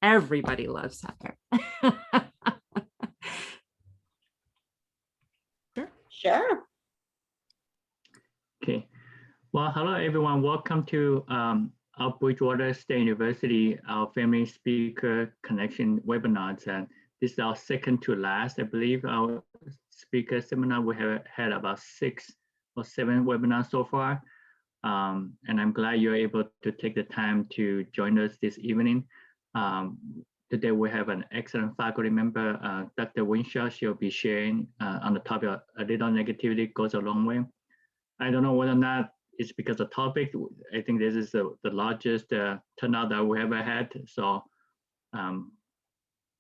Everybody loves Heather. Sure. Okay. Well, hello, everyone. Welcome to our Bridgewater State University, our Family Speaker Connection webinars. And this is our second to last, I believe, our speaker seminar. We have had about 6 or 7 webinars so far. And I'm glad you're able to take the time to join us this evening. Today we have an excellent faculty member, Dr. Winchell. She'll be sharing on the topic of a little negativity goes a long way. I don't know whether or not it's because of the topic. I think this is the largest turnout that we ever had. So, and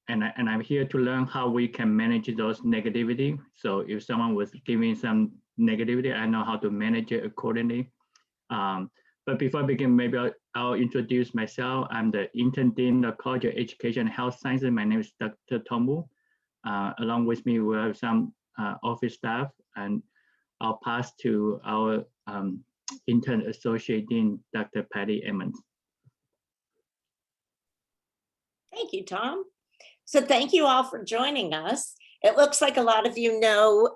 I'm here to learn how we can manage those negativity. So if someone was giving some negativity, I know how to manage it accordingly. But before I begin, maybe I'll introduce myself. I'm the Intern Dean of College of Education and Health Sciences. My name is Dr. Tom Wu. Along with me, we have some office staff, and I'll pass to our Intern Associate Dean, Dr. Patty Emmons. Thank you, Tom. So thank you all for joining us. It looks like a lot of you know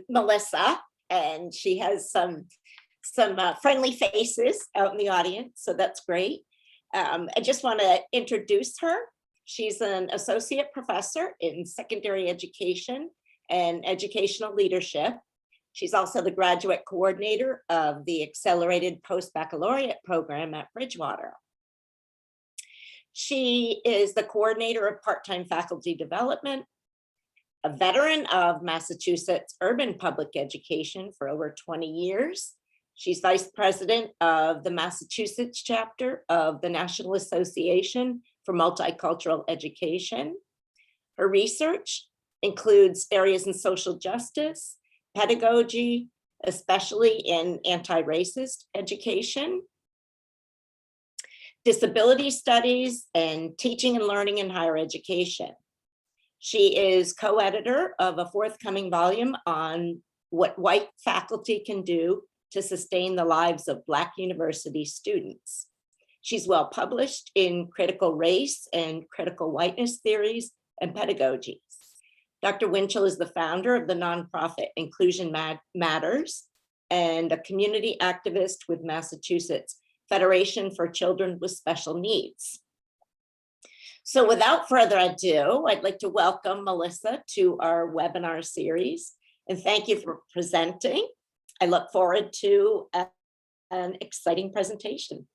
Melissa, and she has some friendly faces out in the audience, so that's great. I just want to introduce her. She's an associate professor in secondary education and educational leadership. She's also the graduate coordinator of the Accelerated Post-Baccalaureate program at Bridgewater. She is the coordinator of part-time faculty development, a veteran of Massachusetts urban public education for over 20 years. She's vice president of the Massachusetts chapter of the National Association for Multicultural Education. Her research includes areas in social justice, pedagogy, especially in anti-racist education, disability studies, and teaching and learning in higher education. She is co-editor of a forthcoming volume on what white faculty can do to sustain the lives of Black university students. She's well published in critical race and critical whiteness theories and pedagogies. Dr. Winchell is the founder of the nonprofit Inclusion Matters and a community activist with Massachusetts Federation for Children with Special Needs. So without further ado, I'd like to welcome Melissa to our webinar series, and thank you for presenting. I look forward to an exciting presentation.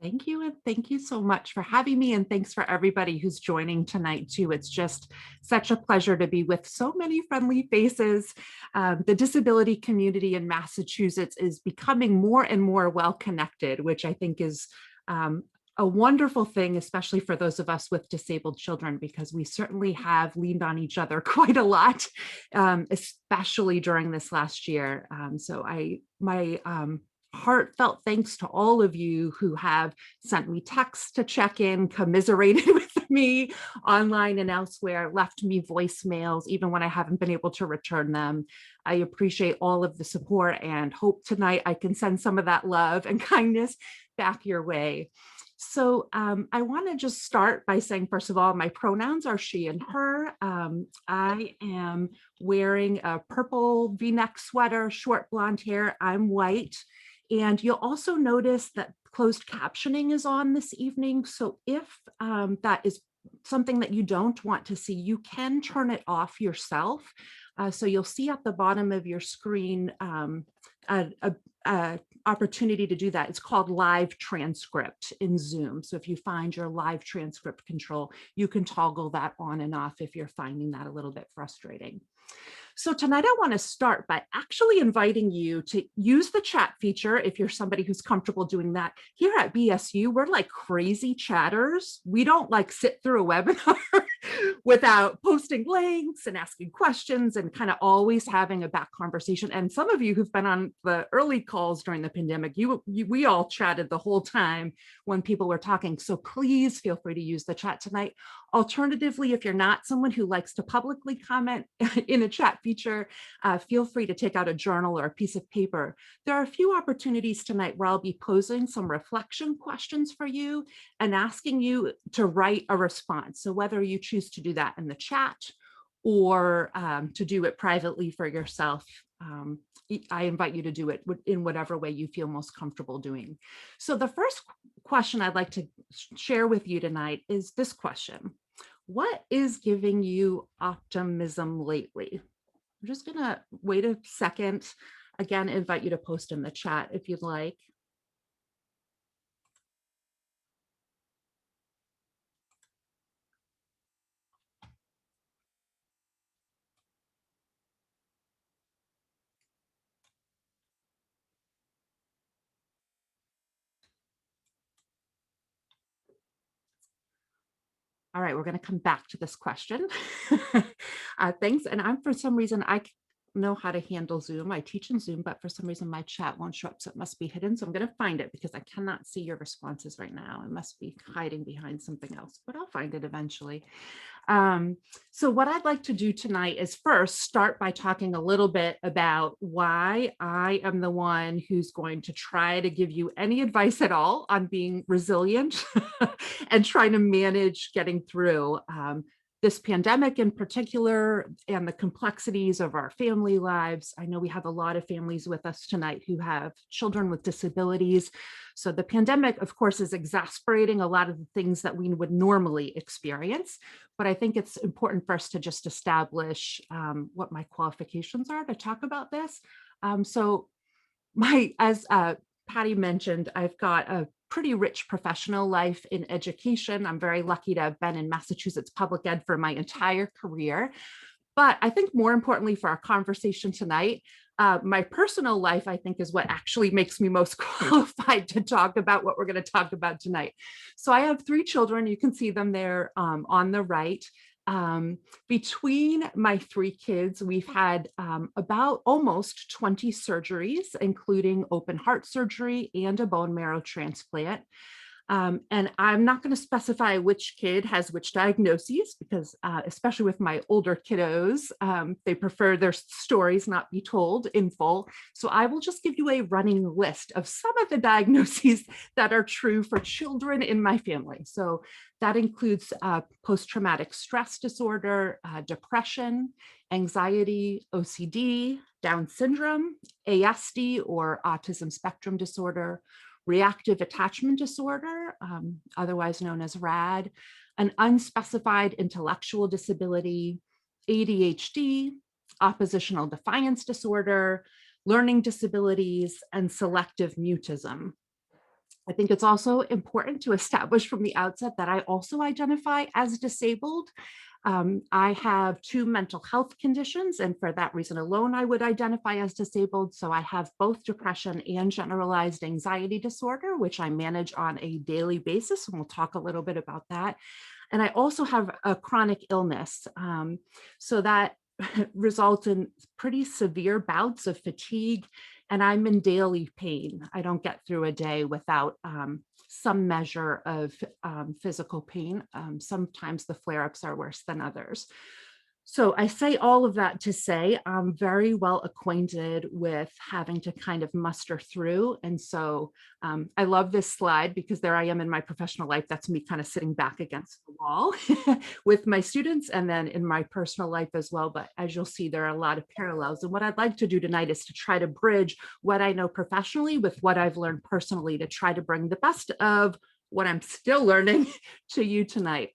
Thank you, and thank you so much for having me, and thanks for everybody who's joining tonight too. It's just such a pleasure to be with so many friendly faces. The disability community in Massachusetts is becoming more and more well-connected, which I think is a wonderful thing, especially for those of us with disabled children, because we certainly have leaned on each other quite a lot, especially during this last year. So my heartfelt thanks to all of you who have sent me texts to check in, commiserated with me online and elsewhere, left me voicemails, even when I haven't been able to return them. I appreciate all of the support and hope tonight I can send some of that love and kindness back your way. So I want to just start by saying, first of all, my pronouns are she and her. I am wearing a purple V-neck sweater, short blonde hair. I'm white. And you'll also notice that closed captioning is on this evening. So if that is something that you don't want to see, you can turn it off yourself. So you'll see at the bottom of your screen a opportunity to do that. It's called live transcript in Zoom. So if you find your live transcript control, you can toggle that on and off if you're finding that a little bit frustrating. So tonight I want to start by actually inviting you to use the chat feature if you're somebody who's comfortable doing that. Here at BSU, we're like crazy chatters. We don't like sit through a webinar without posting links and asking questions and kind of always having a back conversation. And some of you who've been on the early calls during the pandemic, we all chatted the whole time when people were talking. So please feel free to use the chat tonight. Alternatively, if you're not someone who likes to publicly comment in a chat feature, feel free to take out a journal or a piece of paper. There are a few opportunities tonight where I'll be posing some reflection questions for you and asking you to write a response. So whether you choose to do that in the chat or to do it privately for yourself, I invite you to do it in whatever way you feel most comfortable doing. So the first question I'd like to share with you tonight is this question. What is giving you optimism lately? I'm just gonna wait a second. Again, invite you to post in the chat if you'd like. All right, we're going to come back to this question. Thanks. And for some reason, I know how to handle Zoom. I teach in Zoom, but for some reason my chat won't show up, so it must be hidden. So I'm going to find it because I cannot see your responses right now. It must be hiding behind something else, but I'll find it eventually. So what I'd like to do tonight is first start by talking a little bit about why I am the one who's going to try to give you any advice at all on being resilient and trying to manage getting through this pandemic in particular and the complexities of our family lives. I know we have a lot of families with us tonight who have children with disabilities. So the pandemic, of course, is exacerbating a lot of the things that we would normally experience. But I think it's important for us to just establish what my qualifications are to talk about this. As Patty mentioned, I've got a pretty rich professional life in education. I'm very lucky to have been in Massachusetts public ed for my entire career. But I think more importantly for our conversation tonight, my personal life, I think, is what actually makes me most qualified to talk about what we're going to talk about tonight. So I have 3 children. You can see them there on the right. Between my 3 kids, we've had about almost 20 surgeries, including open heart surgery and a bone marrow transplant. And I'm not going to specify which kid has which diagnoses because especially with my older kiddos, they prefer their stories not be told in full. So I will just give you a running list of some of the diagnoses that are true for children in my family. So that includes post-traumatic stress disorder, depression, anxiety, OCD, Down syndrome, ASD or autism spectrum disorder, reactive attachment disorder, otherwise known as RAD, an unspecified intellectual disability, ADHD, oppositional defiance disorder, learning disabilities, and selective mutism. I think it's also important to establish from the outset that I also identify as disabled. I have 2 mental health conditions, and for that reason alone, I would identify as disabled. So I have both depression and generalized anxiety disorder, which I manage on a daily basis, and we'll talk a little bit about that. And I also have a chronic illness. So that results in pretty severe bouts of fatigue, and I'm in daily pain. I don't get through a day without some measure of physical pain. Sometimes the flare-ups are worse than others. So I say all of that to say I'm very well acquainted with having to kind of muster through. And so I love this slide because there I am in my professional life. That's me kind of sitting back against the wall with my students and then in my personal life as well. But as you'll see, there are a lot of parallels. And what I'd like to do tonight is to try to bridge what I know professionally with what I've learned personally to try to bring the best of what I'm still learning to you tonight.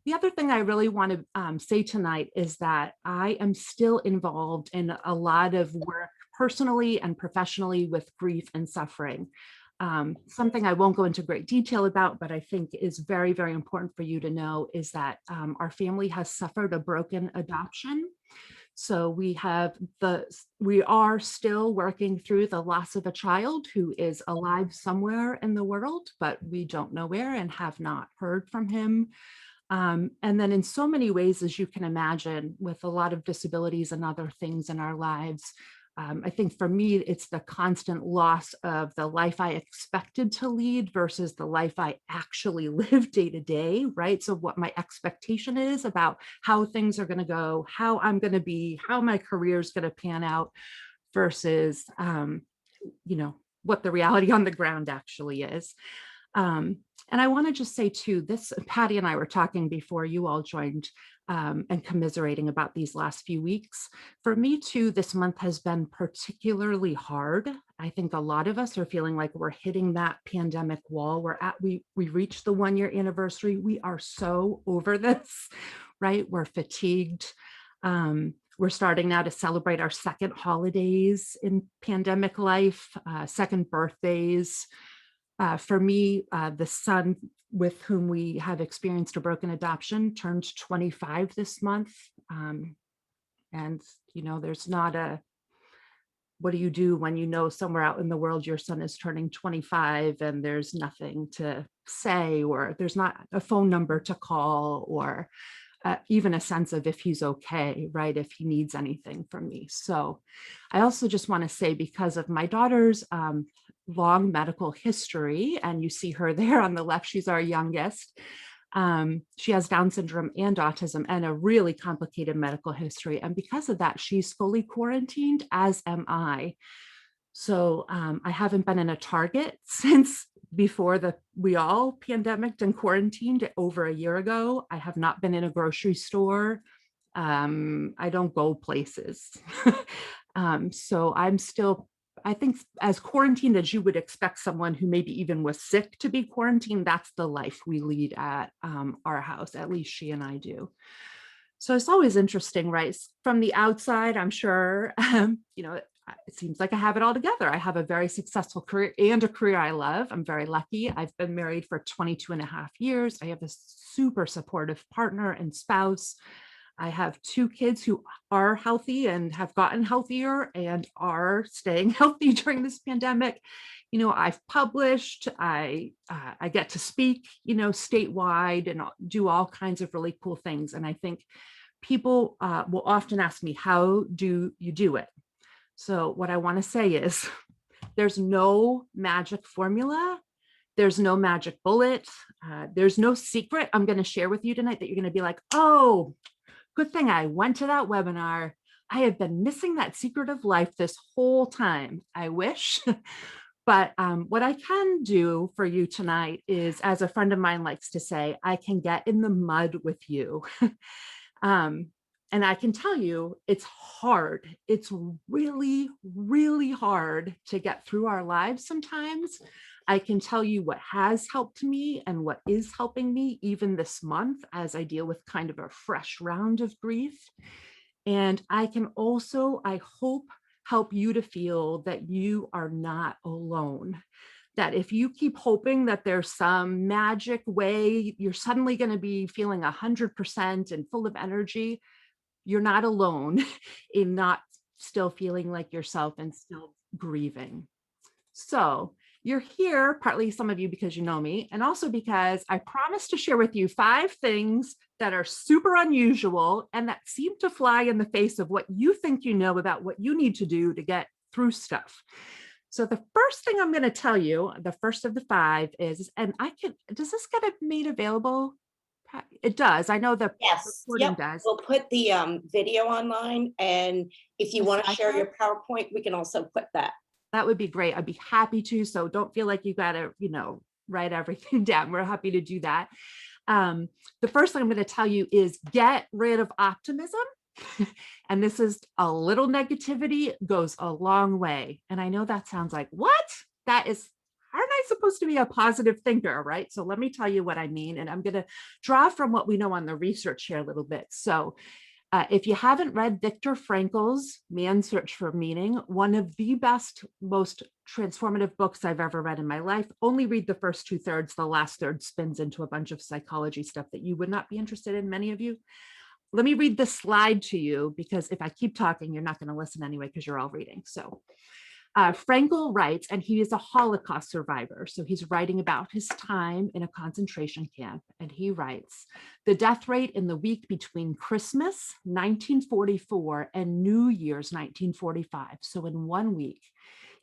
The other thing I really want to say tonight is that I am still involved in a lot of work personally and professionally with grief and suffering. Something I won't go into great detail about, but I think is very, very important for you to know is that our family has suffered a broken adoption. So we are still working through the loss of a child who is alive somewhere in the world, but we don't know where and have not heard from him. And then in so many ways, as you can imagine, with a lot of disabilities and other things in our lives, I think for me, it's the constant loss of the life I expected to lead versus the life I actually live day to day, right? So what my expectation is about how things are going to go, how I'm going to be, how my career is going to pan out versus, what the reality on the ground actually is. And I want to just say too, Patty and I were talking before you all joined, and commiserating about these last few weeks. For me too, this month has been particularly hard. I think a lot of us are feeling like we're hitting that pandemic wall. We reached the 1 year anniversary. We are so over this, right? We're fatigued. We're starting now to celebrate our second holidays in pandemic life, second birthdays. For me, the son with whom we have experienced a broken adoption turned 25 this month. And, there's not what do you do when you know somewhere out in the world your son is turning 25 and there's nothing to say, or there's not a phone number to call, or even a sense of if he's okay, right? If he needs anything from me. So I also just want to say, because of my daughter's long medical history, and you see her there on the left, she's our youngest. She has Down syndrome and autism and a really complicated medical history. And because of that, she's fully quarantined, as am I. So I haven't been in a Target since before we all pandemicked and quarantined over a year ago. I have not been in a grocery store. I don't go places. So I'm still, I think, as quarantined as you would expect someone who maybe even was sick to be quarantined. That's the life we lead at our house. At least she and I do. So it's always interesting, right? From the outside, I'm sure, it seems like I have it all together. I have a very successful career and a career I love. I'm very lucky. I've been married for 22 and a half years. I have a super supportive partner and spouse. I have 2 kids who are healthy and have gotten healthier and are staying healthy during this pandemic. I've published, I get to speak, statewide, and do all kinds of really cool things. And I think people will often ask me, how do you do it? So what I want to say is there's no magic formula. There's no magic bullet. There's no secret I'm going to share with you tonight that you're going to be like, oh, good thing I went to that webinar. I have been missing that secret of life this whole time. I wish. But what I can do for you tonight is, as a friend of mine likes to say, I can get in the mud with you. And I can tell you, it's hard. It's really, really hard to get through our lives sometimes. I can tell you what has helped me and what is helping me even this month as I deal with kind of a fresh round of grief. And I can also, I hope, help you to feel that you are not alone. That if you keep hoping that there's some magic way you're suddenly going to be feeling 100% and full of energy, you're not alone in not still feeling like yourself and still grieving. So you're here, partly some of you because you know me, and also because I promised to share with you 5 things that are super unusual and that seem to fly in the face of what you think you know about what you need to do to get through stuff. So the first thing I'm going to tell you, the first of the 5 is, and does this get made available? It does. I know the Yes, recording yep. does. We'll put the video online, and if you want to share your Second? PowerPoint, we can also put that. That would be great. I'd be happy to. So don't feel like you got to, write everything down. We're happy to do that. The first thing I'm going to tell you is get rid of optimism. And this is a little negativity goes a long way. And I know that sounds like, what? Aren't I supposed to be a positive thinker, right? So let me tell you what I mean. And I'm going to draw from what we know on the research here a little bit. So if you haven't read Viktor Frankl's Man's Search for Meaning, one of the best, most transformative books I've ever read in my life, only read the first 2/3. The last third spins into a bunch of psychology stuff that you would not be interested in, many of you. Let me read this slide to you, because if I keep talking, you're not going to listen anyway, because you're all reading. So Frankel writes, and he is a Holocaust survivor. So he's writing about his time in a concentration camp. And he writes, the death rate in the week between Christmas 1944 and New Year's 1945, so in 1 week,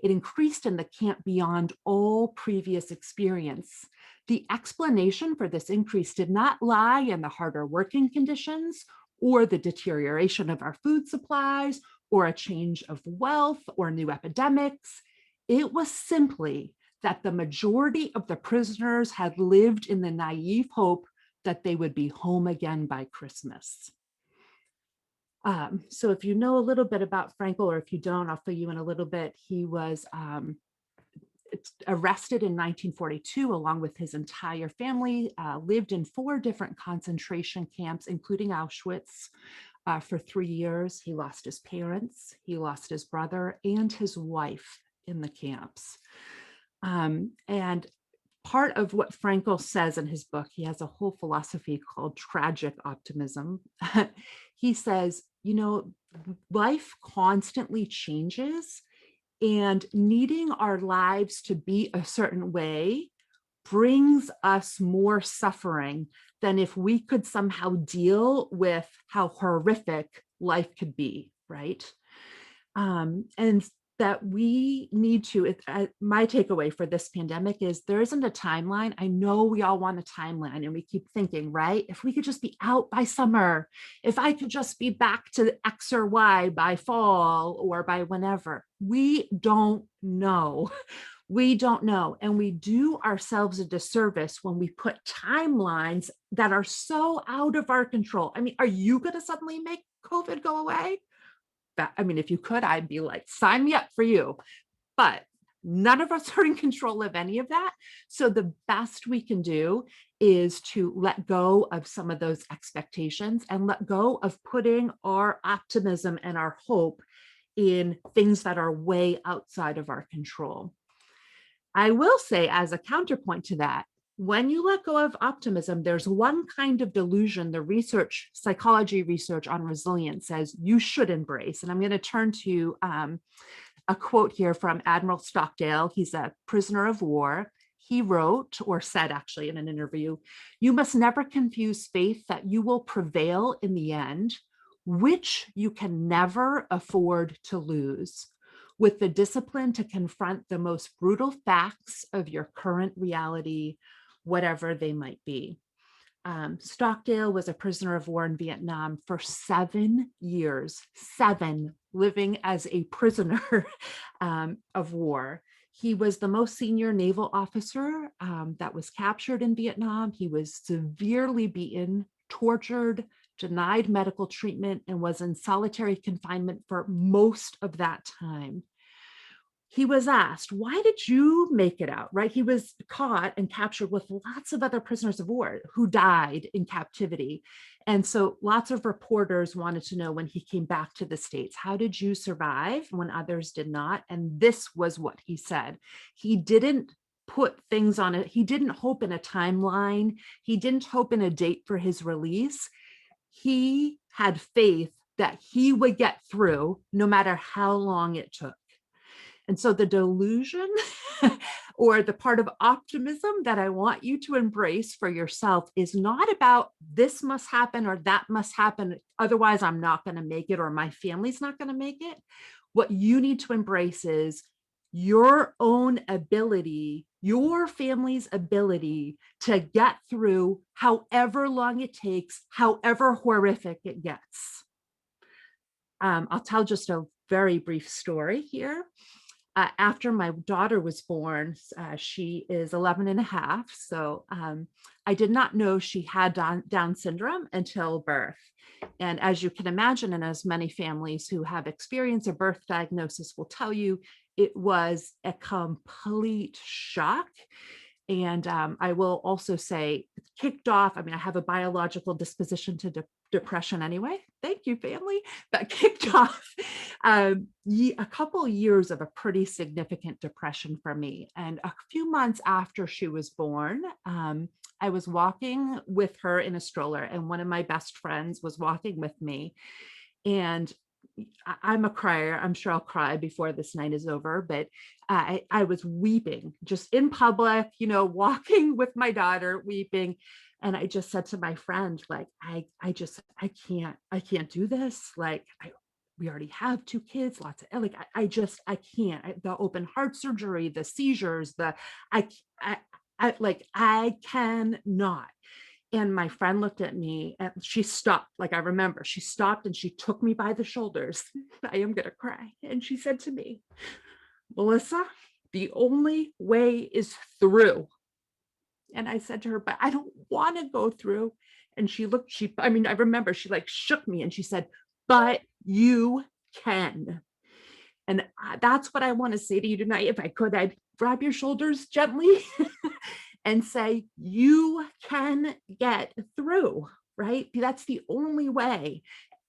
it increased in the camp beyond all previous experience. The explanation for this increase did not lie in the harder working conditions or the deterioration of our food supplies or a change of wealth or new epidemics. It was simply that the majority of the prisoners had lived in the naive hope that they would be home again by Christmas. So if you know a little bit about Frankel, or if you don't, I'll fill you in a little bit. He was arrested in 1942 along with his entire family, lived in 4 different concentration camps, including Auschwitz. For 3 years, he lost his parents, he lost his brother and his wife in the camps. And part of what Frankel says in his book, he has a whole philosophy called tragic optimism. He says, you know, life constantly changes, and needing our lives to be a certain way brings us more suffering than if we could somehow deal with how horrific life could be, right? And that we need to, my takeaway for this pandemic is there isn't a timeline. I know we all want a timeline and we keep thinking, right? If we could just be out by summer, if I could just be back to X or Y by fall or by whenever, we don't know. We don't know. And we do ourselves a disservice when we put timelines that are so out of our control. I mean, are you going to suddenly make COVID go away? I mean, if you could, I'd be like, sign me up for you. But none of us are in control of any of that. So the best we can do is to let go of some of those expectations and let go of putting our optimism and our hope in things that are way outside of our control. I will say, as a counterpoint to that, when you let go of optimism, there's one kind of delusion the research, psychology research on resilience says you should embrace. And I'm going to turn to a quote here from Admiral Stockdale. He's a prisoner of war. He wrote, or said actually in an interview, you must never confuse faith that you will prevail in the end, which you can never afford to lose, with the discipline to confront the most brutal facts of your current reality, whatever they might be. Stockdale was a prisoner of war in Vietnam for 7 years, 7, living as a prisoner of war. He was the most senior naval officer that was captured in Vietnam. He was severely beaten, tortured, denied medical treatment, and was in solitary confinement for most of that time. He was asked, why did you make it out, right? He was caught and captured with lots of other prisoners of war who died in captivity. And so lots of reporters wanted to know when he came back to the States, how did you survive when others did not? And this was what he said. He didn't put things on it. He didn't hope in a timeline. He didn't hope in a date for his release. He had faith that he would get through no matter how long it took. And so the delusion or the part of optimism that I want you to embrace for yourself is not about this must happen or that must happen, otherwise I'm not going to make it or my family's not going to make it. What you need to embrace is your own ability, your family's ability to get through however long it takes, however horrific it gets. I'll tell just a very brief story here. After my daughter was born, she is 11 and a half. So I did not know she had Down syndrome until birth. And as you can imagine, and as many families who have experienced a birth diagnosis will tell you, it was a complete shock. And I will also say, kicked off, I mean, I have a biological disposition to depression anyway. Thank you, family. But kicked off a couple years of a pretty significant depression for me. And a few months after she was born, I was walking with her in a stroller, and one of my best friends was walking with me. And I'm a crier. I'm sure I'll cry before this night is over, but I was weeping just in public, walking with my daughter, weeping. And I just said to my friend, like, I can't do this. Like, we already have 2 kids, lots of, like, I can't. The open heart surgery, the seizures, I cannot. And my friend looked at me and she stopped. Like, I remember she stopped and she took me by the shoulders. I am going to cry. And she said to me, Melissa, the only way is through. And I said to her, but I don't want to go through. And I remember she like shook me and she said, but you can. And that's what I want to say to you tonight. If I could, I'd grab your shoulders gently and say, you can get through, right? That's the only way.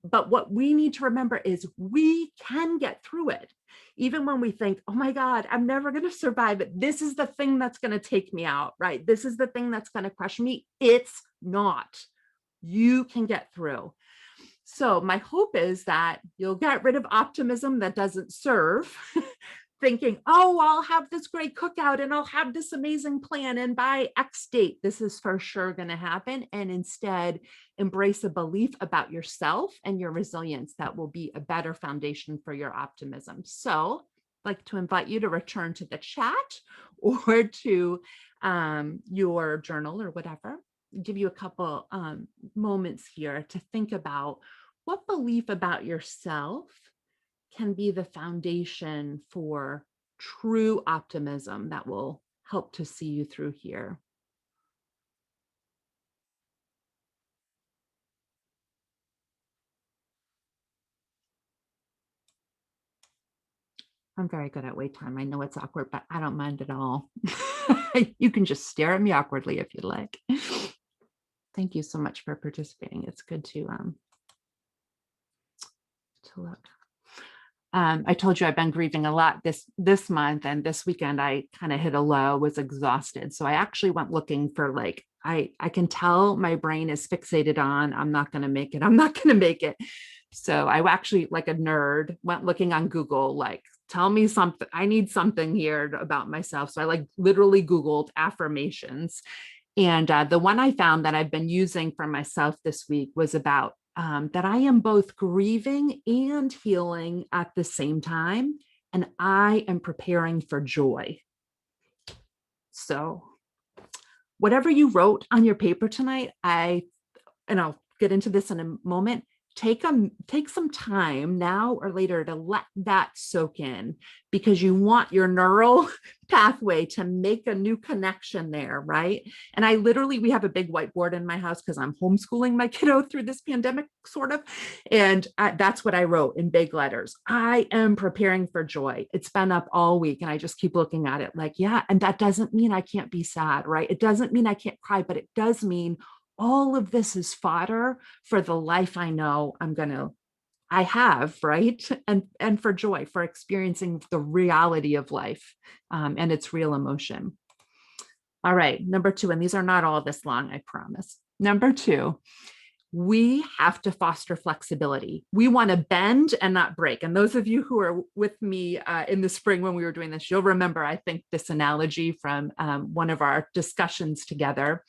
But what we need to remember is we can get through it. Even when we think, oh my God, I'm never going to survive it. This is the thing that's going to take me out, right? This is the thing that's going to crush me. It's not. You can get through. So my hope is that you'll get rid of optimism that doesn't serve, thinking, oh, I'll have this great cookout and I'll have this amazing plan. And by X date, this is for sure going to happen. And instead embrace a belief about yourself and your resilience that will be a better foundation for your optimism. So I'd like to invite you to return to the chat or to your journal or whatever. Give you a couple moments here to think about what belief about yourself can be the foundation for true optimism that will help to see you through here. I'm very good at wait time. I know it's awkward, but I don't mind at all. You can just stare at me awkwardly if you like. Thank you so much for participating. It's good to look. I told you I've been grieving a lot this month, and this weekend I kind of hit a low, was exhausted. So I actually went looking for like, I can tell my brain is fixated on, I'm not going to make it. I'm not going to make it. So I actually, like a nerd, went looking on Google, like, tell me something. I need something here about myself. So I like literally Googled affirmations. And the one I found that I've been using for myself this week was about that I am both grieving and healing at the same time, and I am preparing for joy. So whatever you wrote on your paper tonight, and I'll get into this in a moment, take some time now or later to let that soak in, because you want your neural pathway to make a new connection there, right? And we have a big whiteboard in my house because I'm homeschooling my kiddo through this pandemic, sort of. And that's what I wrote in big letters. I am preparing for joy. It's been up all week and I just keep looking at it like, yeah. And that doesn't mean I can't be sad, right? It doesn't mean I can't cry, but it does mean all of this is fodder for the life I know I have, right? And for joy, for experiencing the reality of life and its real emotion. All right, number 2, and these are not all this long, I promise. Number 2, we have to foster flexibility. We want to bend and not break. And those of you who are with me in the spring when we were doing this, you'll remember, I think, this analogy from one of our discussions together.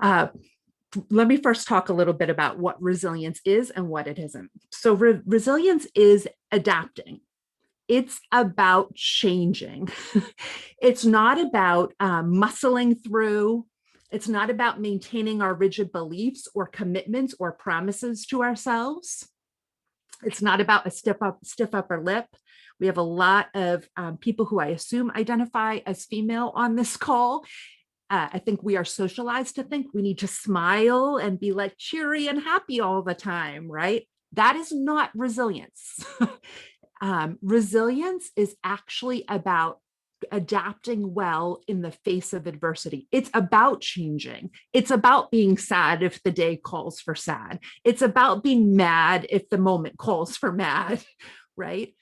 Let me first talk a little bit about what resilience is and what it isn't. So resilience is adapting. It's about changing. It's not about muscling through. It's not about maintaining our rigid beliefs or commitments or promises to ourselves. It's not about a stiff upper lip. We have a lot of people who I assume identify as female on this call. I think we are socialized to think we need to smile and be like cheery and happy all the time, right? That is not resilience. Resilience is actually about adapting well in the face of adversity. It's about changing. It's about being sad if the day calls for sad. It's about being mad if the moment calls for mad, right?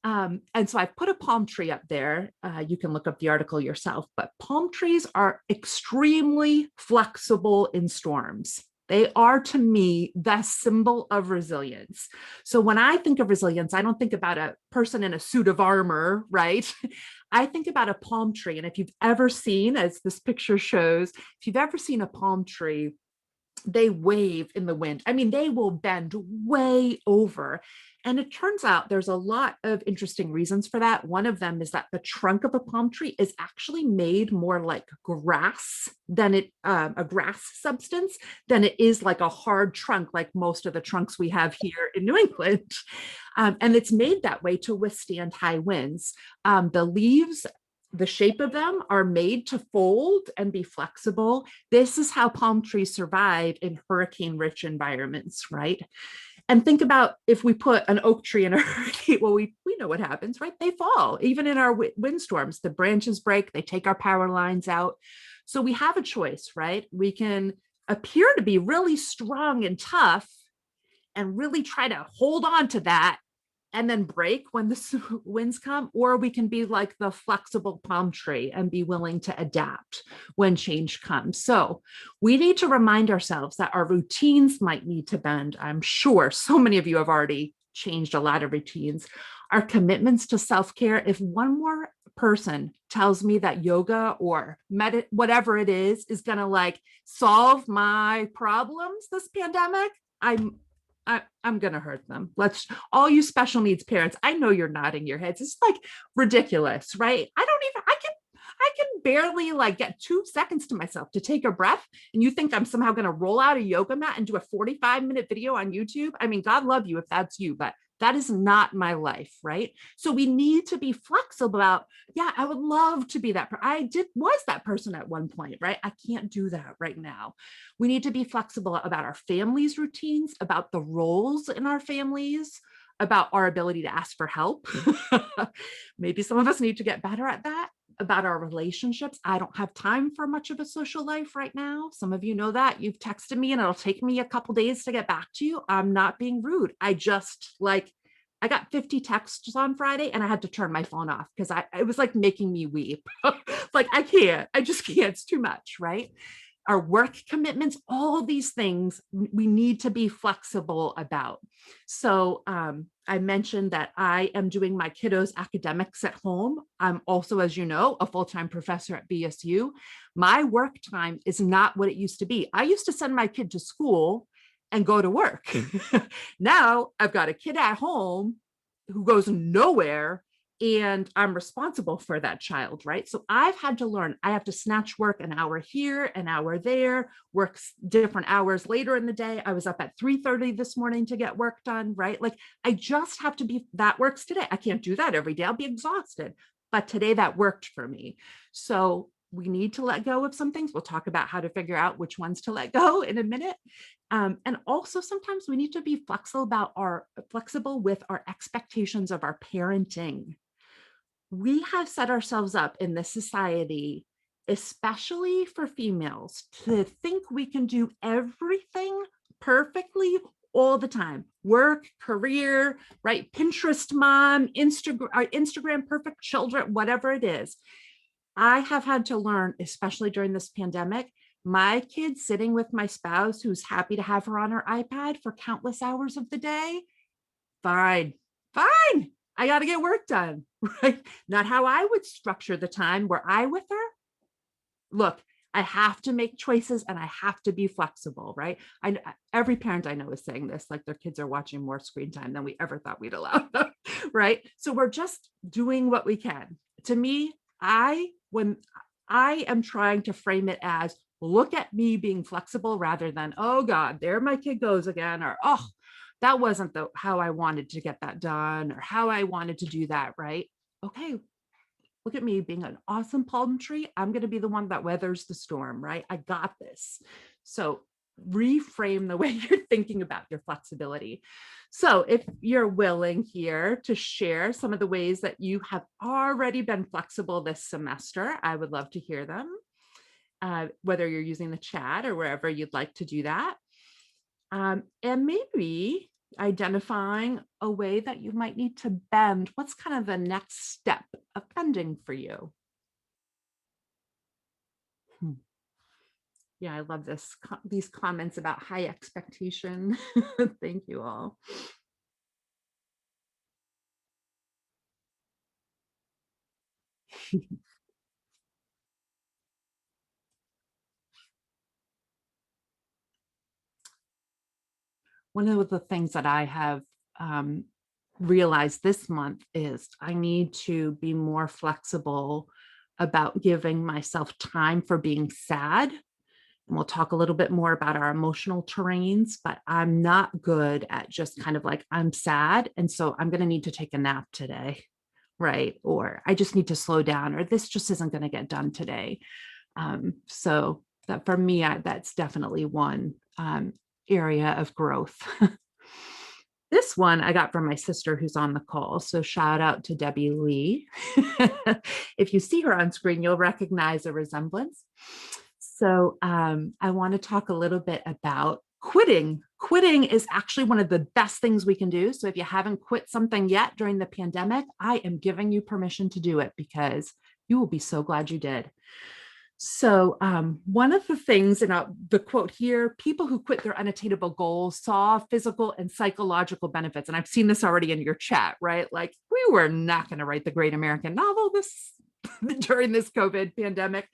And so I've put a palm tree up there. You can look up the article yourself, but palm trees are extremely flexible in storms. They are, to me, the symbol of resilience. So when I think of resilience, I don't think about a person in a suit of armor, right? I think about a palm tree. And if you've ever seen, as this picture shows, if you've ever seen a palm tree, they wave in the wind. I mean, they will bend way over. And it turns out there's a lot of interesting reasons for that. One of them is that the trunk of a palm tree is actually made more like grass than a grass substance than it is like a hard trunk, like most of the trunks we have here in New England. And it's made that way to withstand high winds. The leaves, the shape of them are made to fold and be flexible. This is how palm trees survive in hurricane-rich environments, right? And think about if we put an oak tree in a hurricane, well, we know what happens, right? They fall. Even in our windstorms, the branches break, they take our power lines out. So we have a choice, right? We can appear to be really strong and tough and really try to hold on to that and then break when the winds come, or we can be like the flexible palm tree and be willing to adapt when change comes. So we need to remind ourselves that our routines might need to bend. I'm sure so many of you have already changed a lot of routines. Our commitments to self-care, if one more person tells me that yoga or whatever it is gonna like solve my problems this pandemic, I'm going to hurt them. All you special needs parents, I know you're nodding your heads. It's like ridiculous, right? I can barely like get 2 seconds to myself to take a breath. And you think I'm somehow going to roll out a yoga mat and do a 45-minute video on YouTube? I mean, God love you if that's you, but that is not my life, right? So we need to be flexible about, yeah, I would love to be that. Was that person at one point, right? I can't do that right now. We need to be flexible about our families' routines, about the roles in our families, about our ability to ask for help. Maybe some of us need to get better at that. About our relationships. I don't have time for much of a social life right now. Some of you know that. You've texted me and it'll take me a couple days to get back to you. I'm not being rude. I got 50 texts on Friday and I had to turn my phone off because it was like making me weep. Like I just can't. It's too much, right? Our work commitments, all these things we need to be flexible about. So I mentioned that I am doing my kiddos' academics at home. I'm also, as you know, a full-time professor at BSU. My work time is not what it used to be. I used to send my kid to school and go to work. Now I've got a kid at home who goes nowhere and I'm responsible for that child, right? So I've had to learn, I have to snatch work an hour here, an hour there, work different hours later in the day. I was up at 3:30 this morning to get work done, right? Like I just have to be, that works today. I can't do that every day. I'll be exhausted, but today that worked for me. So we need to let go of some things. We'll talk about how to figure out which ones to let go in a minute. And also sometimes we need to be flexible with our expectations of our parenting. We have set ourselves up in this society, especially for females, to think we can do everything perfectly all the time. Work, career, right? Pinterest mom, Instagram perfect children, whatever it is. I have had to learn, especially during this pandemic, my kid sitting with my spouse who's happy to have her on her iPad for countless hours of the day. Fine. I got to get work done, right? Not how I would structure the time where I with her. Look, I have to make choices and I have to be flexible, right? Every parent I know is saying this, like their kids are watching more screen time than we ever thought we'd allow them, right? So we're just doing what we can. To me, when I am trying to frame it as, look at me being flexible rather than, oh God, there my kid goes again, or, oh, that wasn't how I wanted to get that done or how I wanted to do that, right? Okay, look at me being an awesome palm tree. I'm going to be the one that weathers the storm, right? I got this. So reframe the way you're thinking about your flexibility. So if you're willing here to share some of the ways that you have already been flexible this semester, I would love to hear them, whether you're using the chat or wherever you'd like to do that. And maybe identifying a way that you might need to bend. What's kind of the next step of bending for you? Yeah, I love these comments about high expectation. Thank you all. One of the things that I have um, realized this month is I need to be more flexible about giving myself time for being sad. And we'll talk a little bit more about our emotional terrains, but I'm not good at just kind of like, I'm sad. And so I'm going to need to take a nap today. Right. Or I just need to slow down, or this just isn't going to get done today. So that for me, that's definitely one area of growth. This one I got from my sister who's on the call. So shout out to Debbie Lee. If you see her on screen, you'll recognize a resemblance. So I want to talk a little bit about quitting. Quitting is actually one of the best things we can do. So if you haven't quit something yet during the pandemic, I am giving you permission to do it because you will be so glad you did. So one of the things, and the quote here, people who quit their unattainable goals saw physical and psychological benefits. And I've seen this already in your chat, right? Like we were not going to write the great American novel during this COVID pandemic.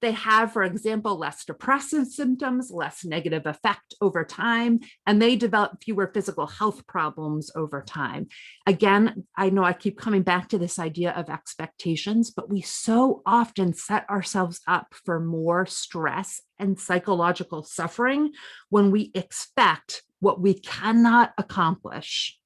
They have, for example, less depressive symptoms, less negative effect over time, and they develop fewer physical health problems over time. Again, I know I keep coming back to this idea of expectations, but we so often set ourselves up for more stress and psychological suffering when we expect what we cannot accomplish.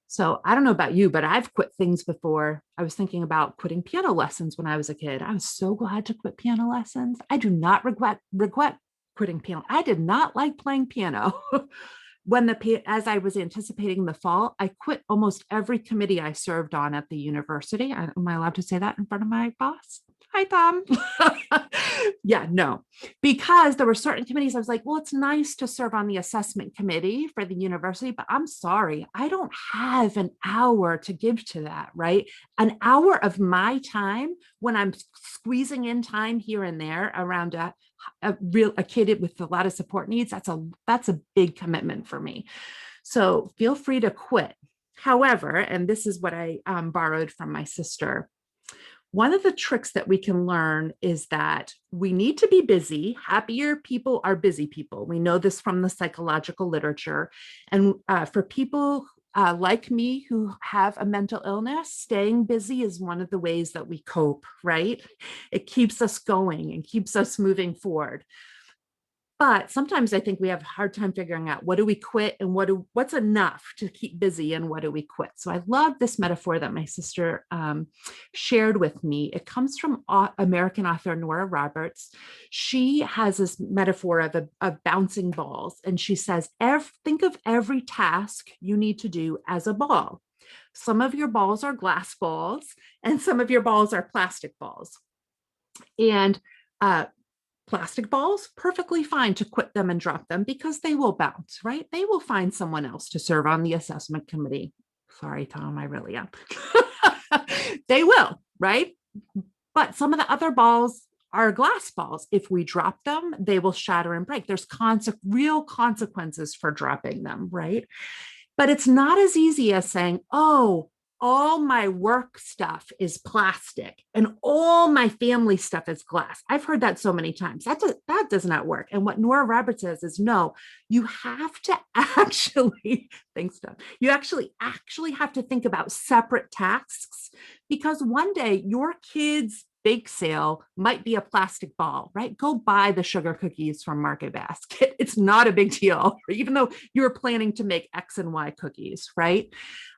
So I don't know about you, but I've quit things before. I was thinking about quitting piano lessons when I was a kid. I was so glad to quit piano lessons. I do not regret quitting piano. I did not like playing piano. As I was anticipating the fall, I quit almost every committee I served on at the university. Am I allowed to say that in front of my boss? Hi, Tom. Yeah, no, because there were certain committees I was like, well, it's nice to serve on the assessment committee for the university, but I'm sorry, I don't have an hour to give to that, right? An hour of my time when I'm squeezing in time here and there around a kid with a lot of support needs, that's a big commitment for me. So feel free to quit. However, and this is what I borrowed from my sister, one of the tricks that we can learn is that we need to be busy. Happier people are busy people. We know this from the psychological literature. And for people like me who have a mental illness, staying busy is one of the ways that we cope, right? It keeps us going and keeps us moving forward. But sometimes I think we have a hard time figuring out what do we quit and what's enough to keep busy and what do we quit. So I love this metaphor that my sister shared with me. It comes from American author Nora Roberts. She has this metaphor of bouncing balls. And she says, think of every task you need to do as a ball. Some of your balls are glass balls and some of your balls are plastic balls. And plastic balls, perfectly fine to quit them and drop them because they will bounce, right? They will find someone else to serve on the assessment committee. Sorry, Tom, I really am. They will, right? But some of the other balls are glass balls. If we drop them, they will shatter and break. There's real consequences for dropping them, right? But it's not as easy as saying, oh, all my work stuff is plastic and all my family stuff is glass. I've heard that so many times. That does not work. And what Nora Roberts says is, no, you have to actually, thanks, Doug, you actually have to think about separate tasks because one day your kids' bake sale might be a plastic ball, right? Go buy the sugar cookies from Market Basket. It's not a big deal, even though you're planning to make X and Y cookies, right?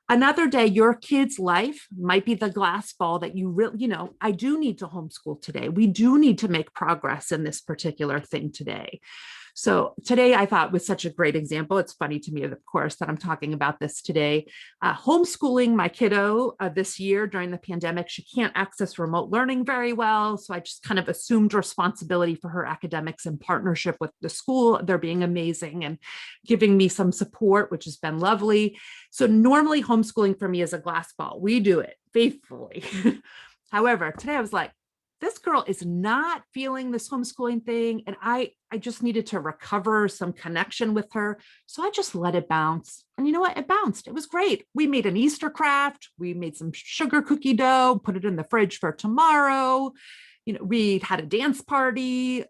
Another day, your kid's life might be the glass ball that you really, I do need to homeschool today. We do need to make progress in this particular thing today. So today I thought was such a great example. It's funny to me, of course, that I'm talking about this today. Homeschooling my kiddo this year during the pandemic, she can't access remote learning very well. So I just kind of assumed responsibility for her academics in partnership with the school. They're being amazing and giving me some support, which has been lovely. So normally homeschooling for me is a glass ball. We do it faithfully. However, today I was like, this girl is not feeling this homeschooling thing. And I just needed to recover some connection with her. So I just let it bounce. And you know what? It bounced. It was great. We made an Easter craft. We made some sugar cookie dough, put it in the fridge for tomorrow. We had a dance party.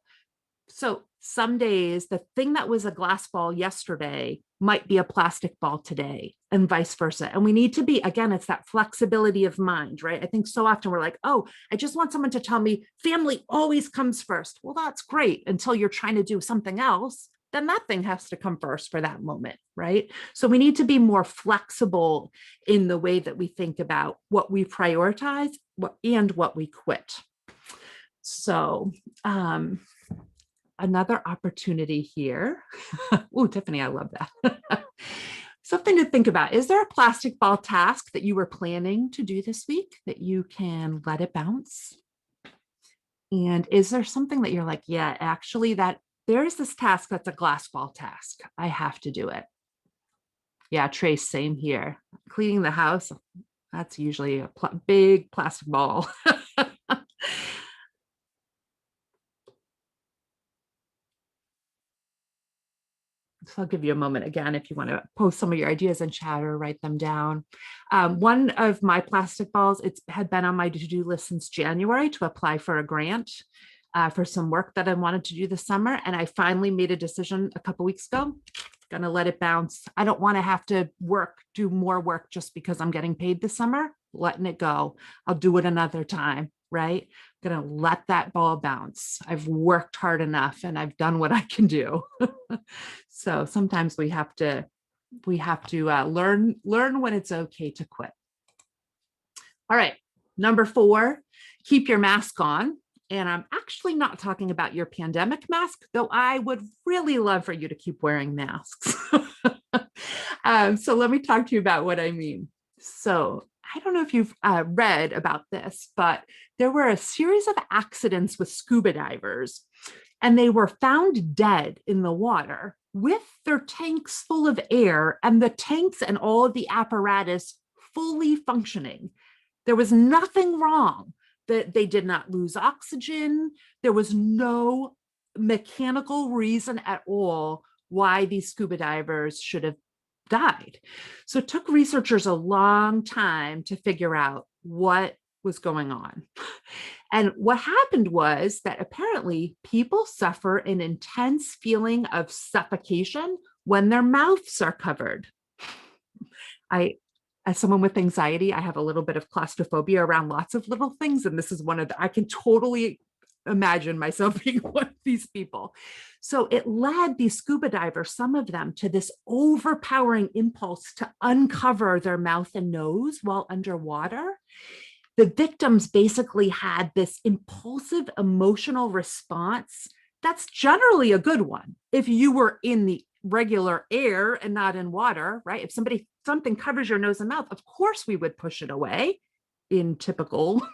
So some days the thing that was a glass ball yesterday might be a plastic ball today, and vice versa. And we need to be, again, it's that flexibility of mind, right? I think so often we're like, oh, I just want someone to tell me family always comes first. Well, that's great until you're trying to do something else. Then that thing has to come first for that moment, right? So we need to be more flexible in the way that we think about what we prioritize and what we quit. So, another opportunity here. Oh, Tiffany, I love that. Something to think about. Is there a plastic ball task that you were planning to do this week that you can let it bounce? And is there something that you're like, yeah, actually there's this task that's a glass ball task. I have to do it. Yeah, Trace, same here. Cleaning the house, that's usually a big plastic ball. So I'll give you a moment again if you want to post some of your ideas in chat or write them down. One of my plastic balls, it had been on my to-do list since January to apply for a grant for some work that I wanted to do this summer. And I finally made a decision a couple weeks ago, gonna let it bounce. I don't want to have to do more work just because I'm getting paid this summer, letting it go. I'll do it another time, right? I'm gonna let that ball bounce. I've worked hard enough and I've done what I can do. So sometimes we have to learn when it's okay to quit. All right, number 4, keep your mask on. And I'm actually not talking about your pandemic mask, though I would really love for you to keep wearing masks. So let me talk to you about what I mean. So I don't know if you've read about this, but there were a series of accidents with scuba divers, and they were found dead in the water with their tanks full of air and the tanks and all of the apparatus fully functioning. There was nothing wrong. That they did not lose oxygen. There was no mechanical reason at all why these scuba divers should have died. So it took researchers a long time to figure out what was going on. And what happened was that apparently people suffer an intense feeling of suffocation when their mouths are covered. As someone with anxiety, I have a little bit of claustrophobia around lots of little things. And this is I can totally imagine myself being one of these people. So it led these scuba divers, some of them, to this overpowering impulse to uncover their mouth and nose while underwater. The victims basically had this impulsive emotional response. That's generally a good one if you were in the regular air and not in water, right? If something covers your nose and mouth, of course we would push it away in typical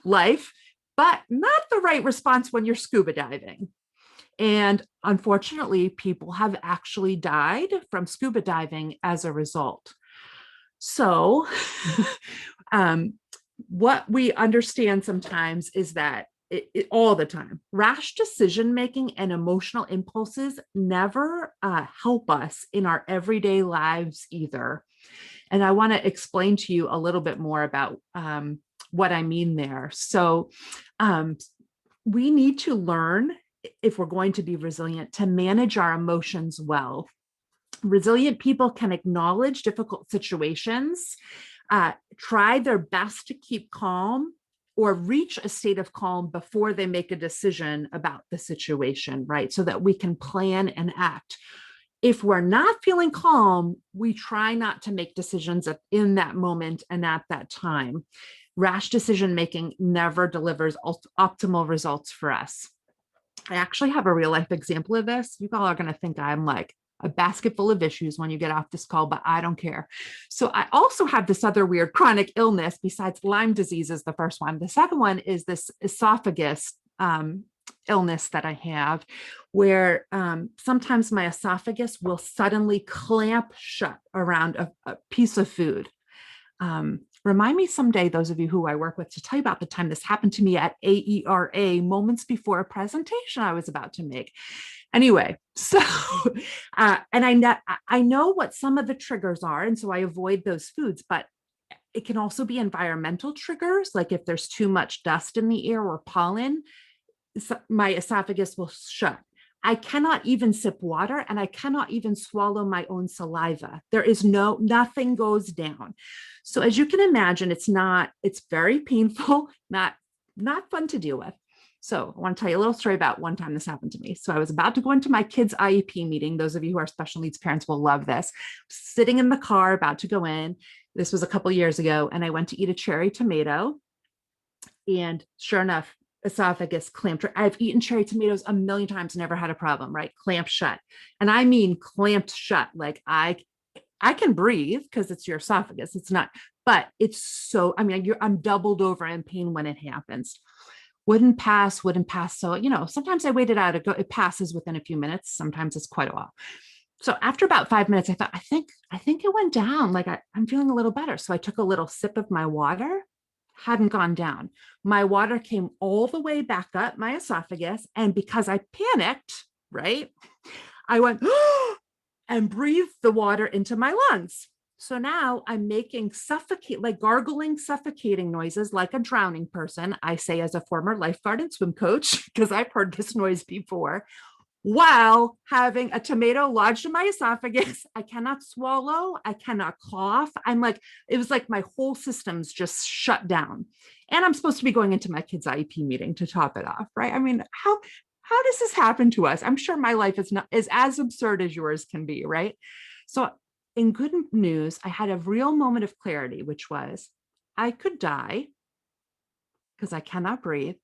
life, but not the right response when you're scuba diving. And unfortunately, people have actually died from scuba diving as a result. So what we understand sometimes is that all the time, rash decision-making and emotional impulses never help us in our everyday lives either. And I want to explain to you a little bit more about what I mean there. So we need to learn, if we're going to be resilient, to manage our emotions well. Resilient people can acknowledge difficult situations, try their best to keep calm, or reach a state of calm before they make a decision about the situation, right? So that we can plan and act. If we're not feeling calm, we try not to make decisions in that moment and at that time. Rash decision-making never delivers optimal results for us. I actually have a real life example of this. You all are going to think I'm like a basket full of issues when you get off this call, but I don't care. So I also have this other weird chronic illness besides Lyme disease is the first one. The second one is this esophagus illness that I have, where sometimes my esophagus will suddenly clamp shut around a piece of food. Remind me someday, those of you who I work with, to tell you about the time this happened to me at AERA, moments before a presentation I was about to make. Anyway, so, and I know what some of the triggers are, and so I avoid those foods, but it can also be environmental triggers, like if there's too much dust in the air or pollen, my esophagus will shut. I cannot even sip water, and I cannot even swallow my own saliva. There is nothing goes down. So as you can imagine, it's very painful, not fun to deal with. So I want to tell you a little story about one time this happened to me. So I was about to go into my kids' IEP meeting. Those of you who are special needs parents will love this. Sitting in the car, about to go in. This was a couple years ago, and I went to eat a cherry tomato. And sure enough, esophagus clamped. I've eaten cherry tomatoes a million times, never had a problem, right? Clamped shut. And I mean clamped shut. Like I can breathe because it's your esophagus. It's not, but it's so, I mean, I'm doubled over in pain when it happens. Wouldn't pass. So, sometimes I wait it out. It passes within a few minutes. Sometimes it's quite a while. So after about 5 minutes, I thought, I think it went down. Like I'm feeling a little better. So I took a little sip of my water. Hadn't gone down. My water came all the way back up my esophagus. And because I panicked, right, I went and breathed the water into my lungs. So now I'm making gargling, suffocating noises like a drowning person. I say as a former lifeguard and swim coach, because I've heard this noise before, while having a tomato lodged in my esophagus. I cannot swallow. I cannot cough. It was like my whole system's just shut down. And I'm supposed to be going into my kids' IEP meeting to top it off, right? I mean, how does this happen to us? I'm sure my life is as absurd as yours can be, right? So in good news, I had a real moment of clarity, which was I could die because I cannot breathe.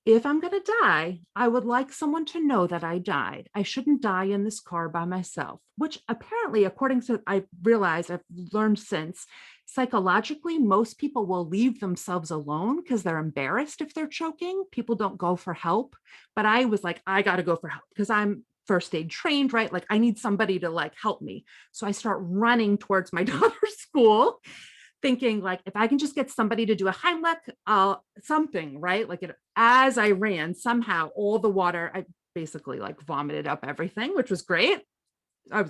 If I'm going to die, I would like someone to know that I died. I shouldn't die in this car by myself, which apparently, according to I've learned since, psychologically, most people will leave themselves alone because they're embarrassed if they're choking. People don't go for help. But I was like, I got to go for help because I'm first aid trained, right? Like I need somebody to help me. So I start running towards my daughter's school, thinking if I can just get somebody to do a Heimlich, something, right? As I ran, somehow all the water, I basically vomited up everything, which was great. I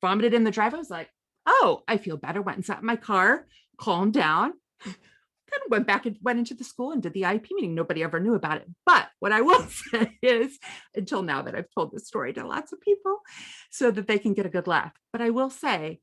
vomited in the drive. I was like, oh, I feel better. Went and sat in my car, calmed down, then went into the school and did the IEP meeting. Nobody ever knew about it. But what I will say is, until now that I've told this story to lots of people so that they can get a good laugh, but I will say,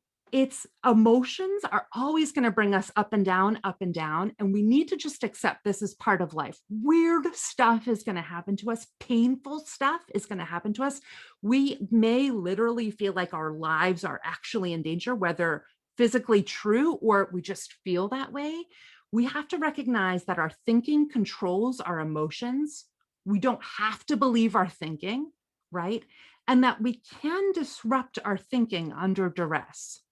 emotions are always going to bring us up and down, and we need to just accept this as part of life. Weird stuff is going to happen to us. Painful stuff is going to happen to us. We may literally feel like our lives are actually in danger, whether physically true or we just feel that way. We have to recognize that our thinking controls our emotions. We don't have to believe our thinking, right? And that we can disrupt our thinking under duress.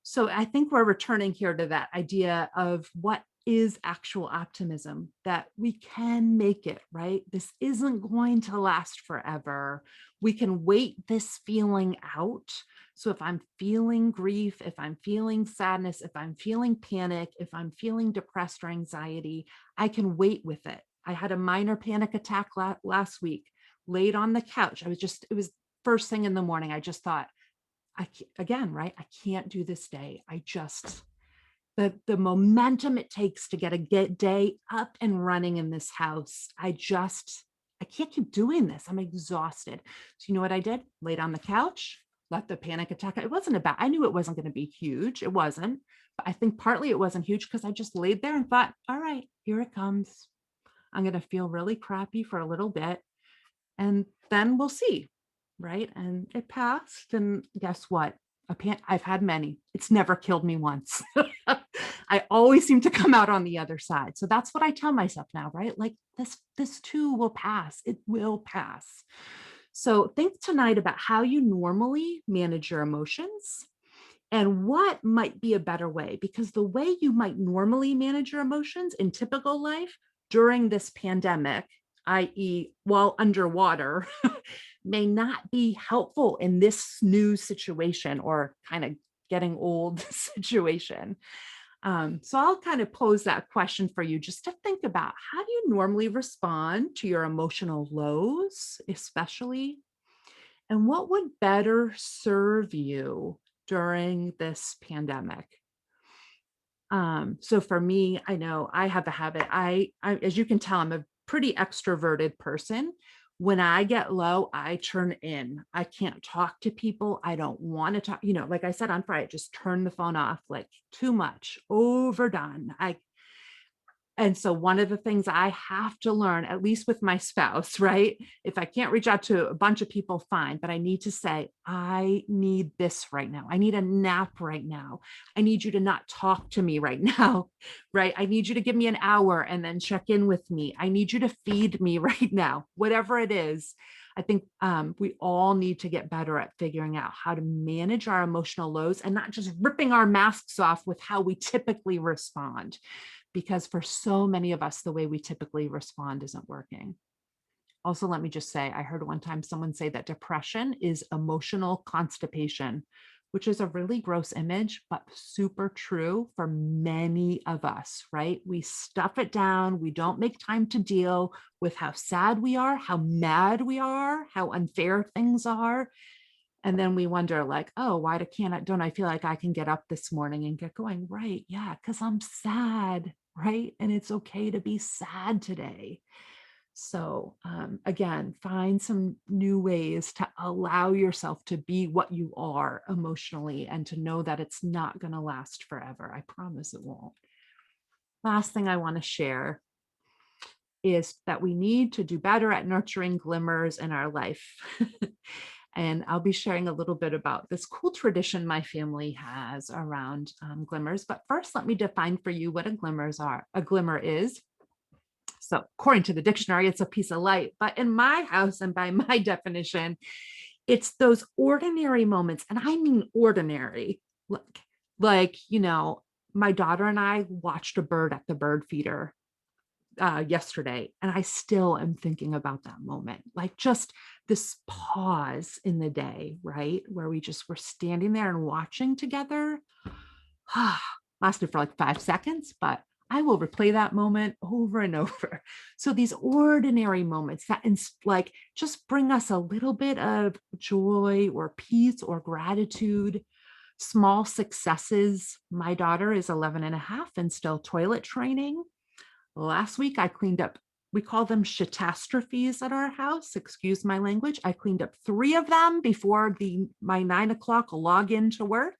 So I think we're returning here to that idea of what is actual optimism, that we can make it, right? This isn't going to last forever. We can wait this feeling out. So if I'm feeling grief, if I'm feeling sadness, if I'm feeling panic, if I'm feeling depressed or anxiety, I can wait with it. I had a minor panic attack last week, laid on the couch. It was first thing in the morning. I just thought, right? I can't do this day. The momentum it takes to get a day up and running in this house. I can't keep doing this. I'm exhausted. So you know what I did? Laid on the couch, let the panic attack. I knew it wasn't going to be huge. It wasn't, but I think partly it wasn't huge because I just laid there and thought, all right, here it comes. I'm going to feel really crappy for a little bit and then we'll see. Right. And it passed. And guess what? I've had many. It's never killed me once. I always seem to come out on the other side. So that's what I tell myself now, right? This too will pass. It will pass. So think tonight about how you normally manage your emotions and what might be a better way, because the way you might normally manage your emotions in typical life during this pandemic, i.e. while underwater, may not be helpful in this new situation or kind of getting old situation. So I'll kind of pose that question for you just to think about, how do you normally respond to your emotional lows, especially? And what would better serve you during this pandemic? So for me, I know I have a habit. As you can tell, I'm a pretty extroverted person. When I get low, I turn in. I can't talk to people. I don't want to talk. Like I said on Friday, just turn the phone off, like too much, overdone. And so one of the things I have to learn, at least with my spouse, right? If I can't reach out to a bunch of people, fine, but I need to say, I need this right now. I need a nap right now. I need you to not talk to me right now, right? I need you to give me an hour and then check in with me. I need you to feed me right now, whatever it is. I think we all need to get better at figuring out how to manage our emotional lows and not just ripping our masks off with how we typically respond, because for so many of us, the way we typically respond isn't working. Also, let me just say, I heard one time someone say that depression is emotional constipation, which is a really gross image, but super true for many of us, right? We stuff it down. We don't make time to deal with how sad we are, how mad we are, how unfair things are. And then we wonder, like, oh, don't I feel like I can get up this morning and get going? Right. Yeah. Cause I'm sad. Right. And it's okay to be sad today. So again, find some new ways to allow yourself to be what you are emotionally and to know that it's not going to last forever. I promise it won't. Last thing I want to share is that we need to do better at nurturing glimmers in our life. And I'll be sharing a little bit about this cool tradition my family has around glimmers. But first, let me define for you what a glimmer is. So according to the dictionary, it's a piece of light. But in my house, and by my definition, it's those ordinary moments. And I mean ordinary. Like, my daughter and I watched a bird at the bird feeder yesterday, and I still am thinking about that moment, like just this pause in the day, right? Where we just were standing there and watching together. Lasted for like 5 seconds, but I will replay that moment over and over. So these ordinary moments that like just bring us a little bit of joy or peace or gratitude, small successes. My daughter is 11 and a half and still toilet training. Last week, I cleaned up, we call them catastrophes at our house. Excuse my language. I cleaned up 3 of them before my 9 o'clock login to work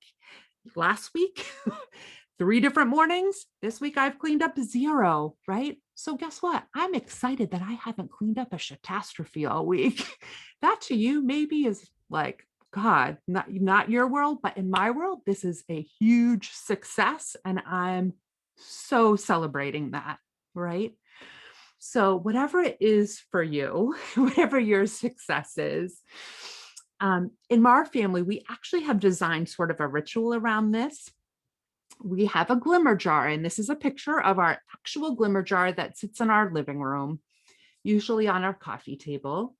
last week. 3 different mornings. This week, I've cleaned up 0, right? So guess what? I'm excited that I haven't cleaned up a catastrophe all week. That to you maybe is like, God, not your world, but in my world, this is a huge success. And I'm so celebrating that. Right? So whatever it is for you, whatever your success is, in our family, we actually have designed sort of a ritual around this. We have a glimmer jar, and this is a picture of our actual glimmer jar that sits in our living room, usually on our coffee table.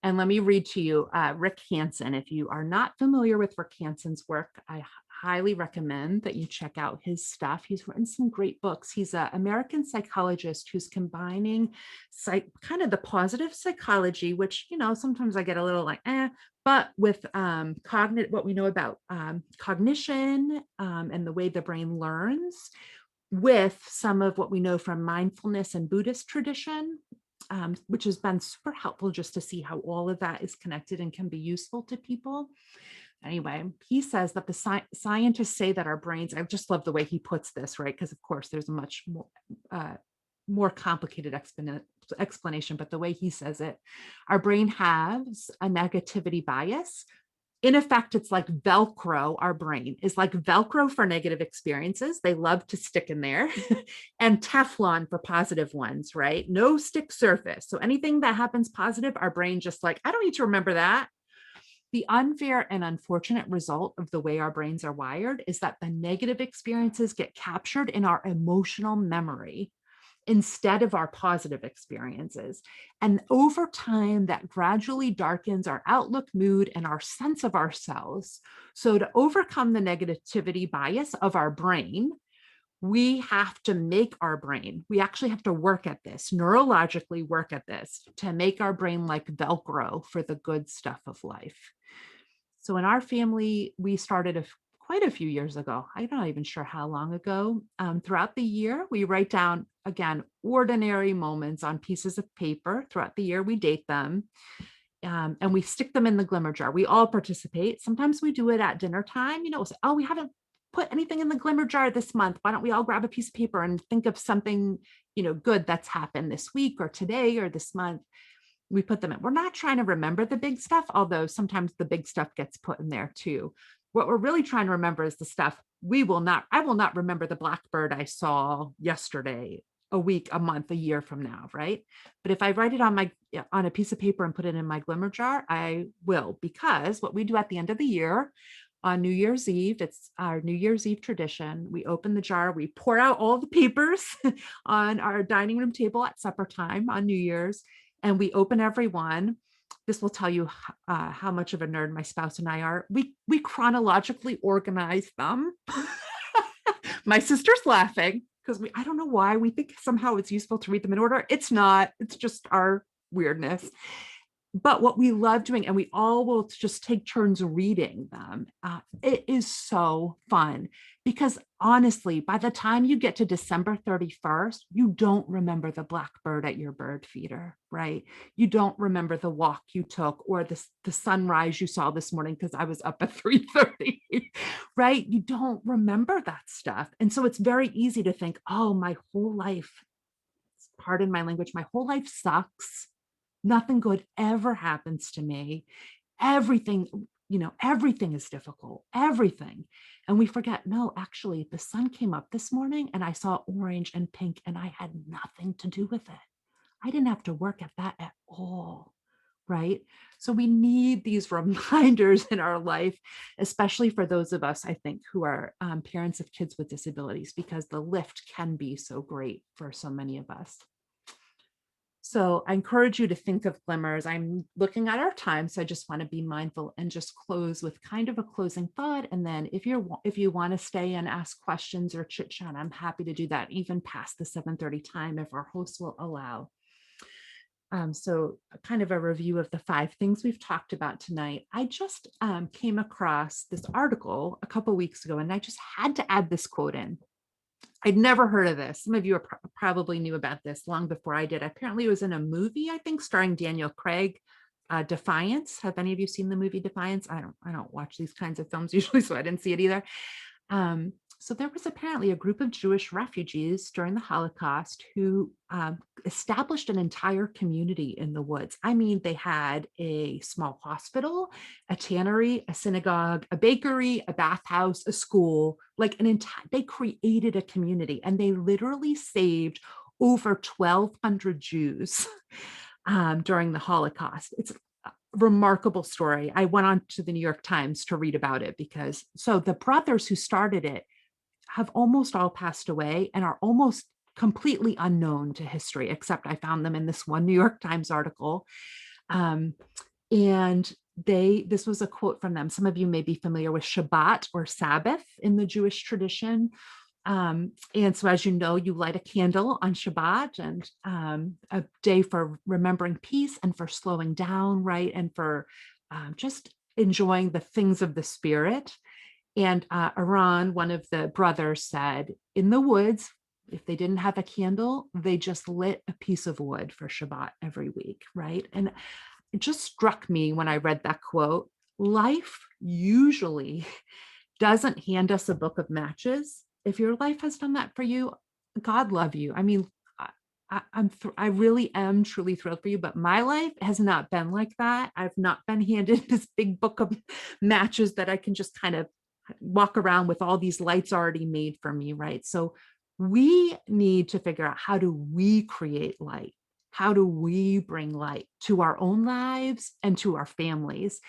And let me read to you Rick Hansen. If you are not familiar with Rick Hansen's work, I highly recommend that you check out his stuff. He's written some great books. He's an American psychologist who's combining kind of the positive psychology, which, sometimes I get a little like, but with what we know about cognition and the way the brain learns, with some of what we know from mindfulness and Buddhist tradition, which has been super helpful just to see how all of that is connected and can be useful to people. Anyway, he says that the scientists say that our brains, I just love the way he puts this, right? Because of course there's a much more complicated explanation, but the way he says it, our brain has a negativity bias. In effect, it's like Velcro. Our brain is like Velcro for negative experiences. They love to stick in there and Teflon for positive ones, right? No stick surface. So anything that happens positive, our brain just like, I don't need to remember that. The unfair and unfortunate result of the way our brains are wired is that the negative experiences get captured in our emotional memory instead of our positive experiences. And over time, that gradually darkens our outlook, mood, and our sense of ourselves. So to overcome the negativity bias of our brain, We have to make our brain, we actually have to work at this, neurologically work at this to make our brain like Velcro for the good stuff of life. So in our family, we started quite a few years ago. I'm not even sure how long ago. Throughout the year, we write down, again, ordinary moments on pieces of paper. Throughout the year, we date them. And we stick them in the glimmer jar. We all participate. Sometimes we do it at dinner time. We'll say, oh, we haven't put anything in the glimmer jar this month. Why don't we all grab a piece of paper and think of something, good that's happened this week or today or this month. We put them in. We're not trying to remember the big stuff, although sometimes the big stuff gets put in there too. What we're really trying to remember is the stuff I will not remember the blackbird I saw yesterday, a week, a month, a year from now, right? But if I write it on a piece of paper and put it in my glimmer jar, I will, because what we do at the end of the year on New Year's Eve, it's our New Year's Eve tradition. We open the jar, we pour out all the papers on our dining room table at supper time on New Year's, and we open every one. This will tell you how much of a nerd my spouse and I are. We chronologically organize them. My sister's laughing because I don't know why we think somehow it's useful to read them in order. It's not, it's just our weirdness. But what we love doing, and we all will just take turns reading them. It is so fun because honestly, by the time you get to December 31st, you don't remember the blackbird at your bird feeder, right? You don't remember the walk you took or the sunrise you saw this morning because I was up at 3:30, right? You don't remember that stuff. And so it's very easy to think, oh, my whole life, pardon my language, my whole life sucks. Nothing good ever happens to me. Everything, everything is difficult, everything. And we forget, no, actually, the sun came up this morning and I saw orange and pink and I had nothing to do with it. I didn't have to work at that at all, right? So we need these reminders in our life, especially for those of us, I think, who are parents of kids with disabilities, because the lift can be so great for so many of us. So I encourage you to think of glimmers. I'm looking at our time, so I just want to be mindful and just close with kind of a closing thought. And then if you want to stay and ask questions or chit chat, I'm happy to do that even past the 7:30 time if our hosts will allow. So kind of a review of the 5 things we've talked about tonight. I just came across this article a couple of weeks ago, and I just had to add this quote in. I'd never heard of this. Some of you probably knew about this long before I did. Apparently it was in a movie, I think, starring Daniel Craig, Defiance. Have any of you seen the movie Defiance? I don't watch these kinds of films usually, so I didn't see it either. So there was apparently a group of Jewish refugees during the Holocaust who established an entire community in the woods. I mean, they had a small hospital, a tannery, a synagogue, a bakery, a bathhouse, a school, like they created a community, and they literally saved over 1,200 Jews during the Holocaust. It's remarkable story. I went on to the New York Times to read about it so the brothers who started it have almost all passed away and are almost completely unknown to history, except I found them in this one New York Times article. And this was a quote from them. Some of you may be familiar with Shabbat or Sabbath in the Jewish tradition. And so, as you know, you light a candle on Shabbat, and a day for remembering peace and for slowing down, right? And for just enjoying the things of the spirit. And Iran, one of the brothers, said in the woods, if they didn't have a candle, they just lit a piece of wood for Shabbat every week, right? And it just struck me when I read that quote. Life usually doesn't hand us a book of matches. If your life has done that for you, God love you. I mean, I really am truly thrilled for you, but my life has not been like that. I've not been handed this big book of matches that I can just kind of walk around with all these lights already made for me, right? So we need to figure out, how do we create light? How do we bring light to our own lives and to our families?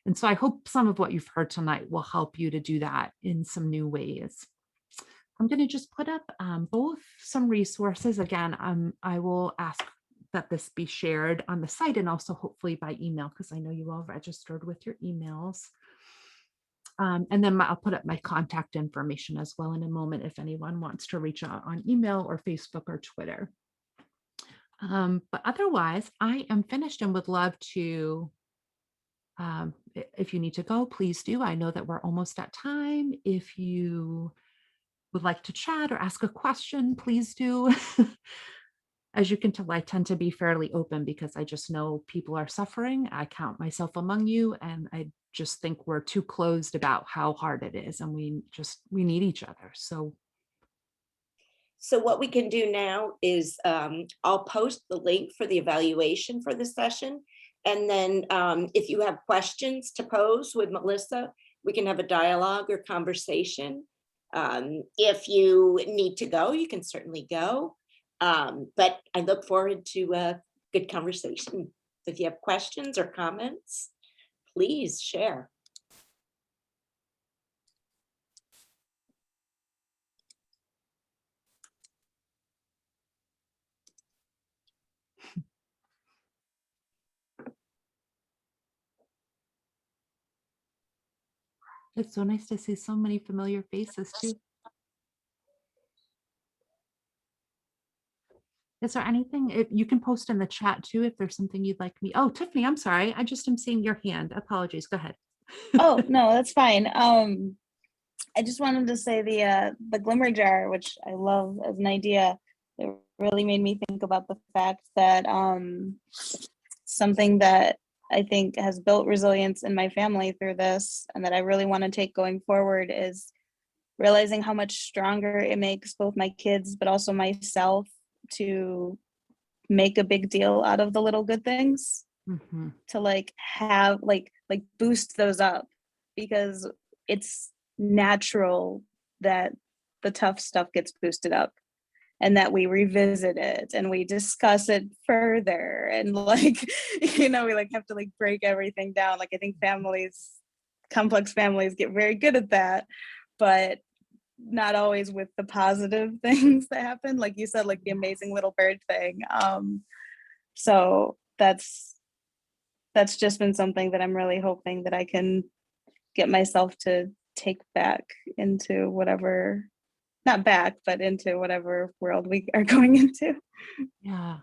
And so I hope some of what you've heard tonight will help you to do that in some new ways. I'm going to just put up both some resources. Again, I will ask that this be shared on the site and also hopefully by email, because I know you all registered with your emails. And then I'll put up my contact information as well in a moment if anyone wants to reach out on email or Facebook or Twitter. But otherwise, I am finished and would love to, if you need to go, please do. I know that we're almost at time. If you would like to chat or ask a question, please do. As you can tell, I tend to be fairly open because I just know people are suffering. I count myself among you, and I just think we're too closed about how hard it is, and we need each other. So what we can do now is I'll post the link for the evaluation for the session. And then if you have questions to pose with Melissa, we can have a dialogue or conversation. If you need to go, you can certainly go. But I look forward to a good conversation. If you have questions or comments, please share. it's so nice to see so many familiar faces too. Is there anything you can post in the chat too, if there's something you'd like me? Oh, Tiffany, I'm sorry. I just am seeing your hand. Apologies. Go ahead. Oh, no, that's fine. I just wanted to say the glimmer jar, which I love as an idea, it really made me think about the fact that something that I think has built resilience in my family through this, and that I really want to take going forward, is realizing how much stronger it makes both my kids, but also myself, to make a big deal out of the little good things, to like have like boost those up, because it's natural that the tough stuff gets boosted up, and that we revisit it and we discuss it further, and like we like have to like break everything down. Like I think complex families get very good at that, but not always with the positive things that happen, like you said, like the amazing little bird thing. So that's just been something that I'm really hoping that I can get myself to take back into whatever, not back, but into whatever world we are going into. Yeah.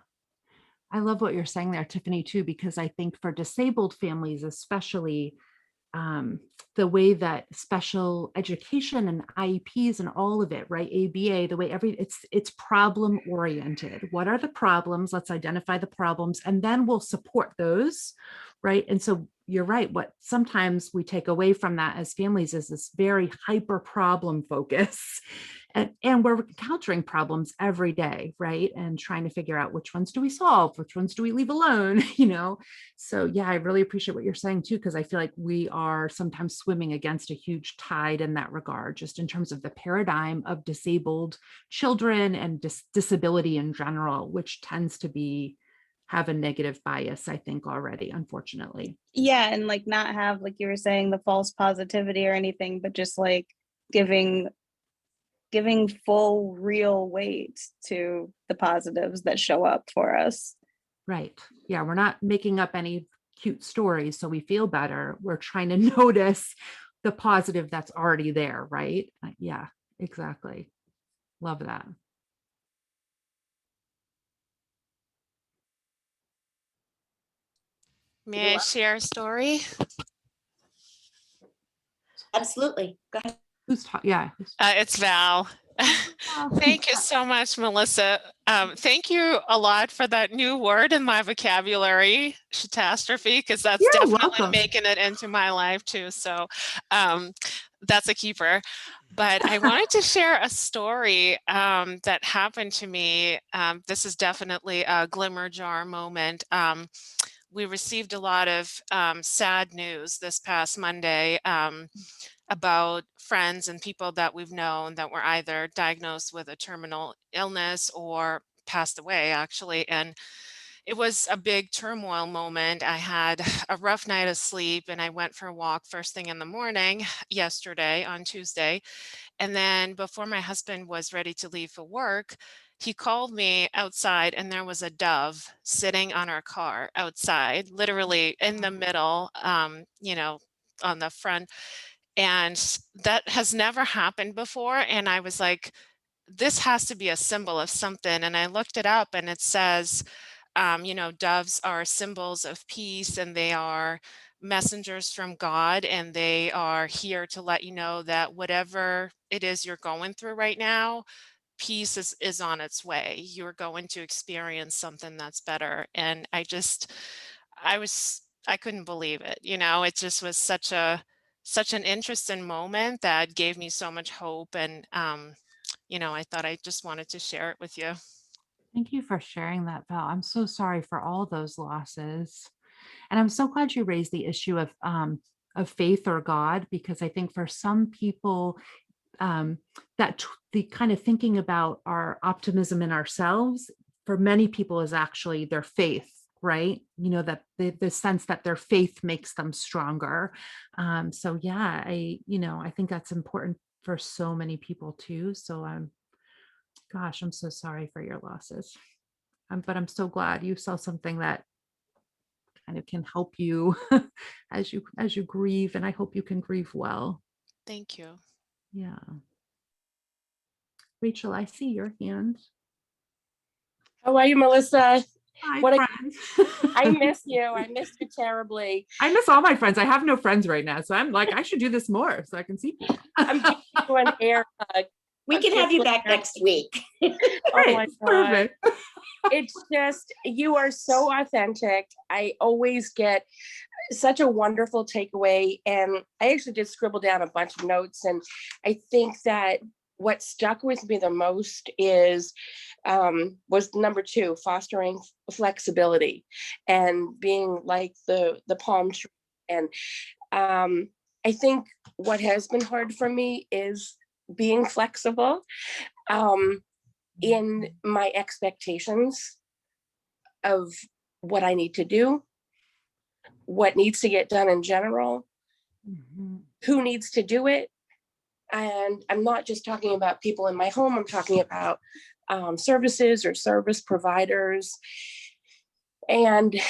I love what you're saying there, Tiffany, too, because I think for disabled families, especially, the way that special education and IEPs and all of it, right? ABA, the way it's problem oriented. What are the problems? Let's identify the problems, and then we'll support those, right? And so you're right. What sometimes we take away from that as families is this very hyper problem focus. And we're encountering problems every day, right? And trying to figure out which ones do we solve, which ones do we leave alone, So yeah, I really appreciate what you're saying too, because I feel like we are sometimes swimming against a huge tide in that regard, just in terms of the paradigm of disabled children and disability in general, which tends to have a negative bias, I think, already, unfortunately. Yeah, and like not have, like you were saying, the false positivity or anything, but just like giving full real weight to the positives that show up for us. Right. Yeah, we're not making up any cute stories so we feel better. We're trying to notice the positive that's already there, right? Yeah, exactly. Love that. May I share a story? Absolutely. Go ahead. Who's talking? Yeah. It's Val. Thank you so much, Melissa. Thank you a lot for that new word in my vocabulary, catastrophe, because that's You're definitely welcome. making it into my life too. So that's a keeper. But I wanted to share a story that happened to me. This is definitely a glimmer jar moment. We received a lot of sad news this past Monday about friends and people that we've known that were either diagnosed with a terminal illness or passed away, actually. And it was a big turmoil moment. I had a rough night of sleep, and I went for a walk first thing in the morning yesterday on Tuesday. And then before my husband was ready to leave for work, he called me outside, and there was a dove sitting on our car outside, literally in the middle, on the front. And that has never happened before. And I was like, this has to be a symbol of something. And I looked it up, and it says, doves are symbols of peace, and they are messengers from God, and they are here to let you know that whatever it is you're going through right now, peace is on its way. You're going to experience something that's better. And I couldn't believe it. It just was such an interesting moment that gave me so much hope. And, I thought I just wanted to share it with you. Thank you for sharing that, Val. I'm so sorry for all those losses. And I'm so glad you raised the issue of faith or God, because I think for some people, um, the kind of thinking about our optimism in ourselves, for many people is actually their faith, right? That the sense that their faith makes them stronger. So yeah, I think that's important for so many people too. So gosh, I'm so sorry for your losses. But I'm so glad you saw something that kind of can help you as you grieve, and I hope you can grieve well. Thank you. Yeah. Rachel, I see your hand. How are you, Melissa? Hi, What friends. I miss you. I miss you terribly. I miss all my friends. I have no friends right now, so I'm like, I should do this more so I can see people. I'm giving you an air hug. We can have you back next week. Oh Great, my God. perfect. It's just, you are so authentic. I always get such a wonderful takeaway. And I actually did scribble down a bunch of notes. And I think that what stuck with me the most was number 2, fostering flexibility and being like the palm tree. And I think what has been hard for me is being flexible in my expectations of what I need to do, what needs to get done in general, who needs to do it. And I'm not just talking about people in my home, I'm talking about services or service providers. And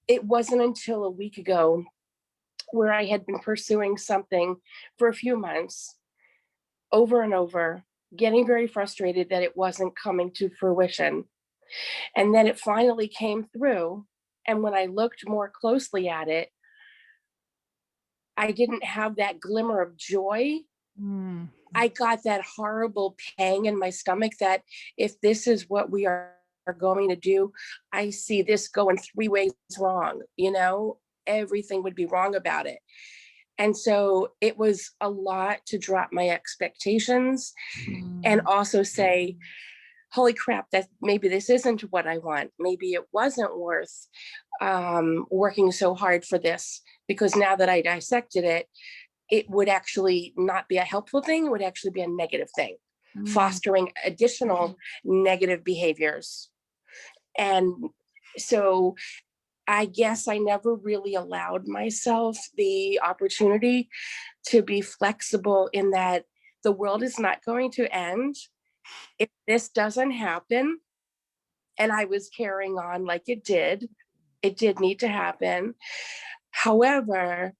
it wasn't until a week ago where I had been pursuing something for a few months over and over, getting very frustrated that it wasn't coming to fruition. And then it finally came through. And when I looked more closely at it, I didn't have that glimmer of joy. I got that horrible pang in my stomach that if this is what we are going to do, I see this going 3 ways wrong. Everything would be wrong about it. And so it was a lot to drop my expectations and also say, holy crap, that maybe this isn't what I want. Maybe it wasn't worth working so hard for this, because now that I dissected it, it would actually not be a helpful thing. It would actually be a negative thing, fostering additional negative behaviors. And so I guess I never really allowed myself the opportunity to be flexible in that the world is not going to end if this doesn't happen. And I was carrying on like it did need to happen. However,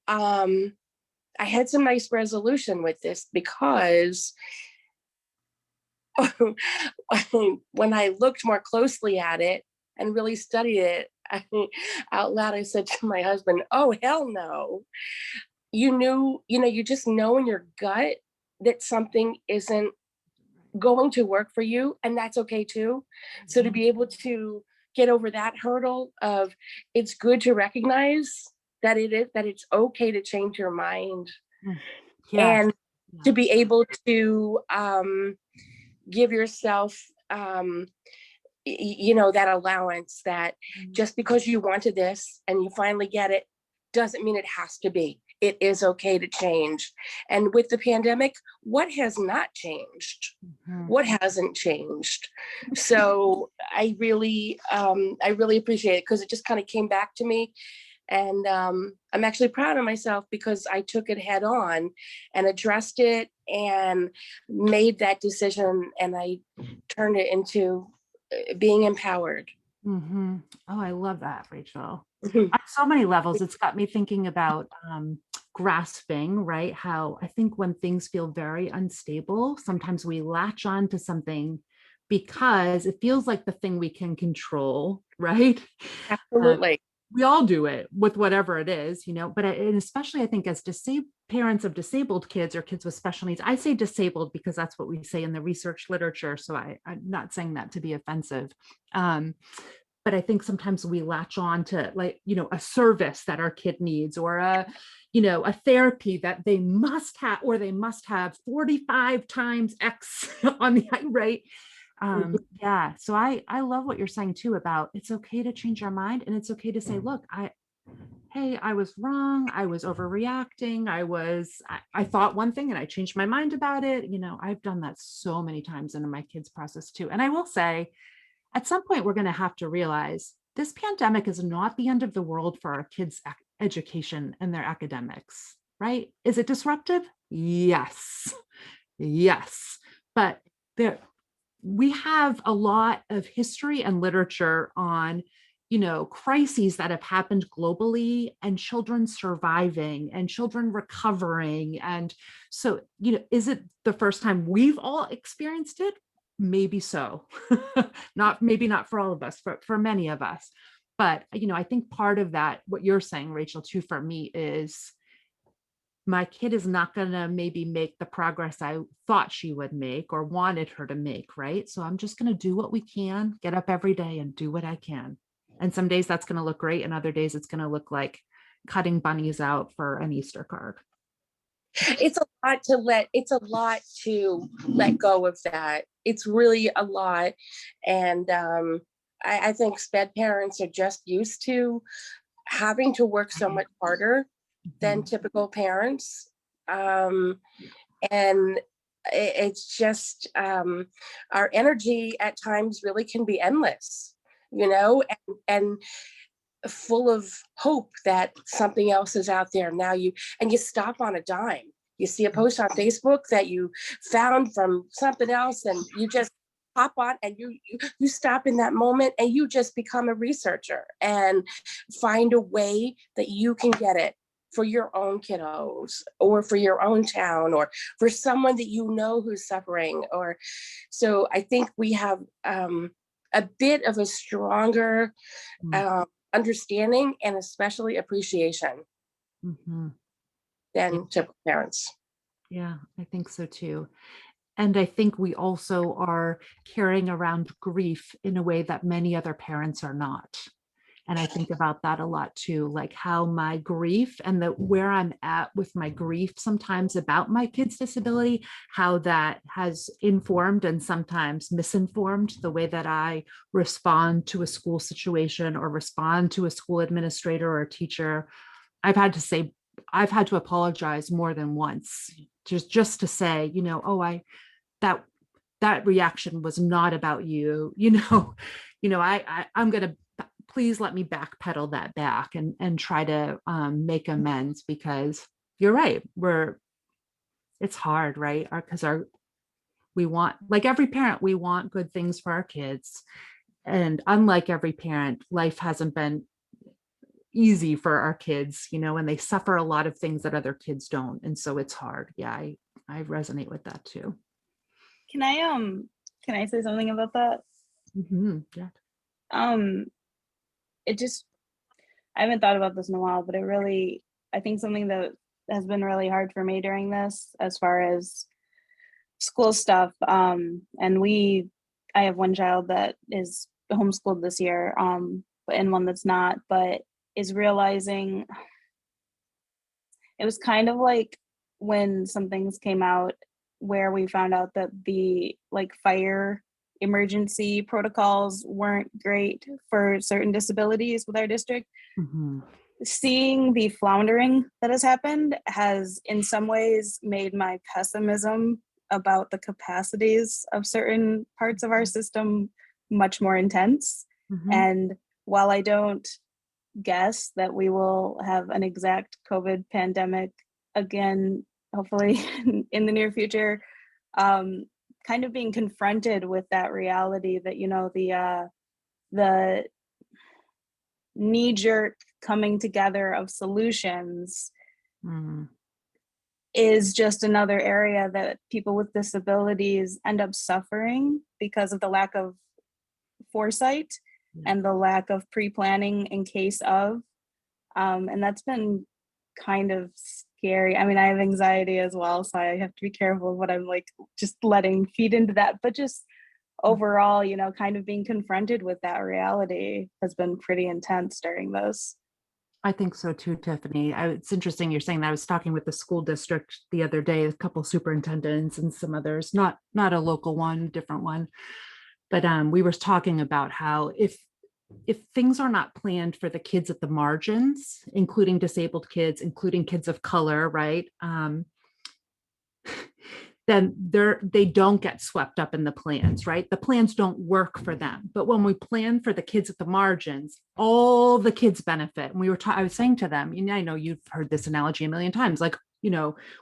I had some nice resolution with this, because when I looked more closely at it and really studied it out loud, I said to my husband, oh, hell no. You just know in your gut that something isn't going to work for you, and that's okay too. So to be able to get over that hurdle of, it's good to recognize that it's okay to change your mind. Yes. And to be able to give yourself that allowance, that just because you wanted this and you finally get it doesn't mean it has to be. It is okay to change. And with the pandemic, what has not changed? What hasn't changed? So I really appreciate it, because it just kind of came back to me. And I'm actually proud of myself, because I took it head on and addressed it and made that decision, and I turned it into being empowered. Oh, I love that, Rachel. On so many levels, it's got me thinking about grasping, right? How I think when things feel very unstable, sometimes we latch on to something because it feels like the thing we can control, right? Absolutely. We all do it with whatever it is, but and especially I think as parents of disabled kids or kids with special needs, I say disabled because that's what we say in the research literature. So I'm not saying that to be offensive. But I think sometimes we latch on to a service that our kid needs or a therapy that they must have, or they must have 45 times X on the right. Yeah. So I love what you're saying too about it's okay to change our mind and it's okay to say, look, hey, I was wrong. I was overreacting. I thought one thing and I changed my mind about it. I've done that so many times in my kids' process too. And I will say, at some point, we're going to have to realize this pandemic is not the end of the world for our kids' education and their academics, right? Is it disruptive? Yes. Yes. But we have a lot of history and literature on crises that have happened globally and children surviving and children recovering. And so, is it the first time we've all experienced it? Maybe so. Maybe not for all of us, for many of us. But, I think part of that, what you're saying, Rachel, too, for me is my kid is not going to maybe make the progress I thought she would make or wanted her to make, right? So I'm just going to do what we can, get up every day and do what I can. And some days that's going to look great. And other days it's going to look like cutting bunnies out for an Easter card. It's a lot to let go of that. It's really a lot. And I think SPED parents are just used to having to work so much harder than typical parents. And it's just our energy at times really can be endless, and full of hope that something else is out there. Now you stop on a dime. You see a post on Facebook that you found from something else and you just hop on and you stop in that moment and you just become a researcher and find a way that you can get it for your own kiddos or for your own town or for someone that who's suffering. Or so I think we have a bit of a stronger understanding and especially appreciation than typical parents. Yeah, I think so too. And I think we also are carrying around grief in a way that many other parents are not. And I think about that a lot too, like how my grief and where I'm at with my grief sometimes about my kid's disability, how that has informed and sometimes misinformed the way that I respond to a school situation or respond to a school administrator or a teacher. I've had to apologize more than once, just to say, that reaction was not about you, I'm going to, please let me backpedal that back and try to make amends, because you're right. It's hard, right? Because we want, like every parent, we want good things for our kids. And unlike every parent, life hasn't been easy for our kids, and they suffer a lot of things that other kids don't. And so it's hard. Yeah, I resonate with that too. Can I say something about that? Yeah. I haven't thought about this in a while, but I think something that has been really hard for me during this, as far as school stuff. And I have one child that is homeschooled this year, and one that's not, but is realizing it was kind of like when some things came out where we found out that the fire emergency protocols weren't great for certain disabilities with our district. Seeing the floundering that has happened has in some ways made my pessimism about the capacities of certain parts of our system much more intense. And while I don't guess that we will have an exact COVID pandemic again, hopefully in the near future, kind of being confronted with that reality that, the knee-jerk coming together of solutions is just another area that people with disabilities end up suffering because of the lack of foresight and the lack of pre-planning in case of. And that's been kind of scary. I mean, I have anxiety as well, so I have to be careful of what I'm like just letting feed into that. But just overall, you know, kind of being confronted with that reality has been pretty intense during this. I think so too, Tiffany. It's interesting you're saying that. I was talking with the school district the other day, a couple superintendents and some others, not a local one, different one. But we were talking about how if things are not planned for the kids at the margins, including disabled kids, including kids of color, right? Then they don't get swept up in the plans, right? The plans don't work for them. But when we plan for the kids at the margins, all the kids benefit. And I was saying to them, I know you've heard this analogy a million times, like,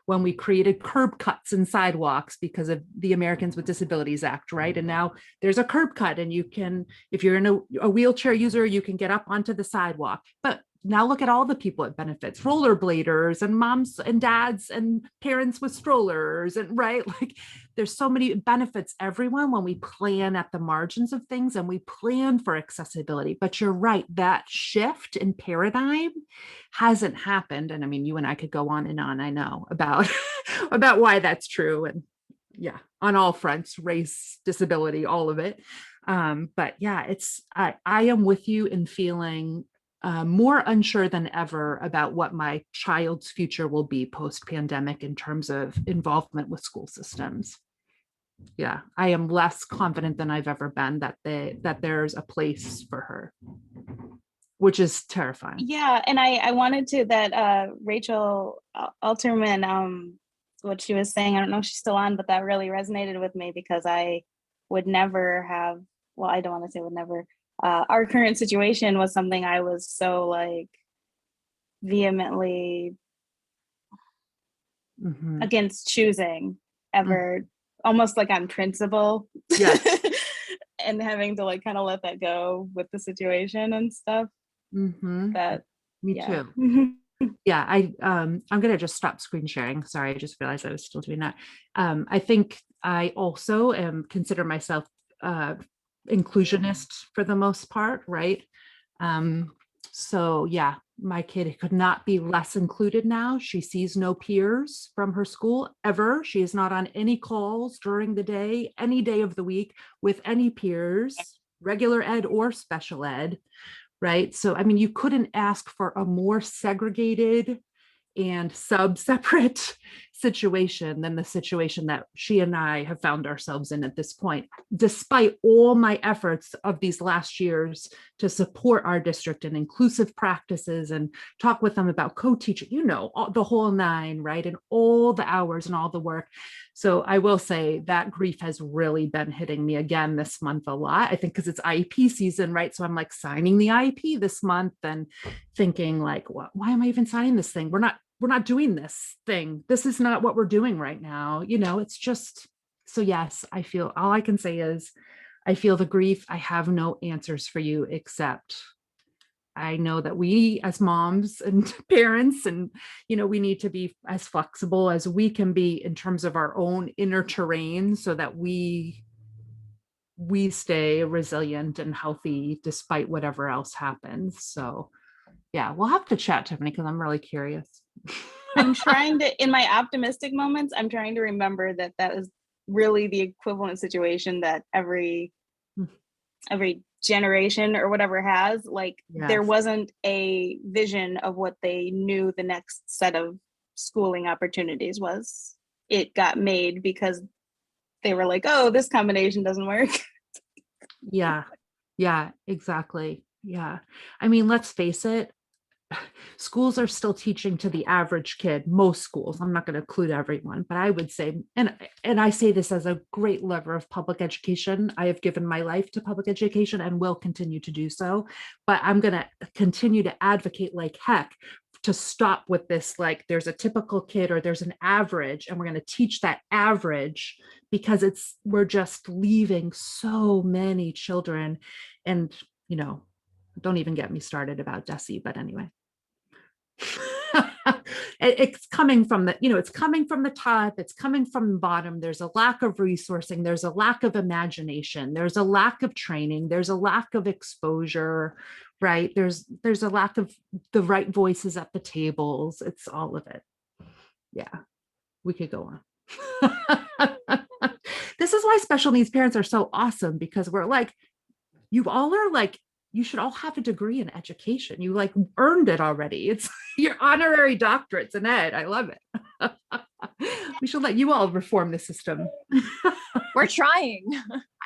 when we created curb cuts and sidewalks because of the Americans with Disabilities Act, right? And now there's a curb cut and you can, if you're in a wheelchair user, you can get up onto the sidewalk. But now look at all the people it benefits, rollerbladers and moms and dads and parents with strollers, and right, like there's so many benefits everyone when we plan at the margins of things and we plan for accessibility. But you're right, that shift in paradigm hasn't happened. And I mean, you and I could go on and on, I know, about about why that's true. And yeah, on all fronts, race, disability, all of it. But yeah, I am with you in feeling more unsure than ever about what my child's future will be post-pandemic in terms of involvement with school systems. Yeah, I am less confident than I've ever been that there's a place for her, which is terrifying. Yeah, and I wanted to that Rachel Alterman, what she was saying, I don't know if she's still on, but that really resonated with me because I would never have, well, I don't want to say would never, our current situation was something I was so like vehemently against choosing ever, almost like on principle. Yes. And having to like kind of let that go with the situation and stuff. That Me yeah. too. Yeah, I'm gonna just stop screen sharing. Sorry, I just realized I was still doing that. I think I also consider myself inclusionist for the most part, right? So yeah, my kid could not be less included now. She sees no peers from her school ever. She is not on any calls during the day, any day of the week with any peers, regular ed or special ed, right? So, I mean, you couldn't ask for a more segregated and separate situation than the situation that she and I have found ourselves in at this point, despite all my efforts of these last years to support our district in inclusive practices and talk with them about co-teaching, the whole nine, right? And all the hours and all the work. So I will say that grief has really been hitting me again this month a lot. I think because it's IEP season, right? So I'm like signing the IEP this month and thinking like, why am I even signing this thing? We're not doing this thing. This is not what we're doing right now. It's just, so yes, all I can say is I feel the grief. I have no answers for you, except I know that we as moms and parents and, we need to be as flexible as we can be in terms of our own inner terrain so that we stay resilient and healthy despite whatever else happens. So yeah, we'll have to chat, Tiffany, because I'm really curious. I'm trying to, in my optimistic moments, I'm trying to remember that is really the equivalent situation that every generation or whatever has. Like, Yes. There wasn't a vision of what they knew the next set of schooling opportunities was. It got made because they were like, oh, this combination doesn't work. Yeah, exactly. Yeah. I mean, let's face it. Schools are still teaching to the average kid, most schools. I'm not going to include everyone, but I would say, and I say this as a great lover of public education. I have given my life to public education and will continue to do so, but I'm going to continue to advocate like heck to stop with this, like there's a typical kid or there's an average, and we're going to teach that average because we're just leaving so many children. And, don't even get me started about Desi, but anyway. it's coming from the, it's coming from the top, it's coming from the bottom. There's a lack of resourcing, there's a lack of imagination, there's a lack of training, there's a lack of exposure, right? There's a lack of the right voices at the tables. It's all of it. Yeah, we could go on. This is why special needs parents are so awesome, because we're like, you all are like, you should all have a degree in education. You like earned it already. It's your honorary doctorates in ed. I love it. We should let you all reform the system. We're trying.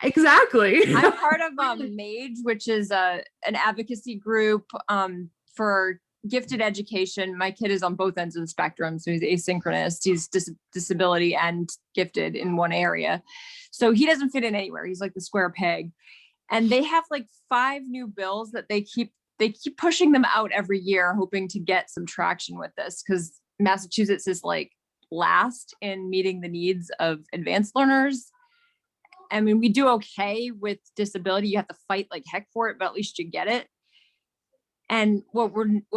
Exactly. I'm part of MAGE, which is an advocacy group for gifted education. My kid is on both ends of the spectrum. So he's asynchronous. He's disability and gifted in one area. So he doesn't fit in anywhere. He's like the square peg. And they have like 5 new bills that they keep pushing them out every year, hoping to get some traction with this, because Massachusetts is like last in meeting the needs of advanced learners. I mean, we do okay with disability. You have to fight like heck for it, but at least you get it. And what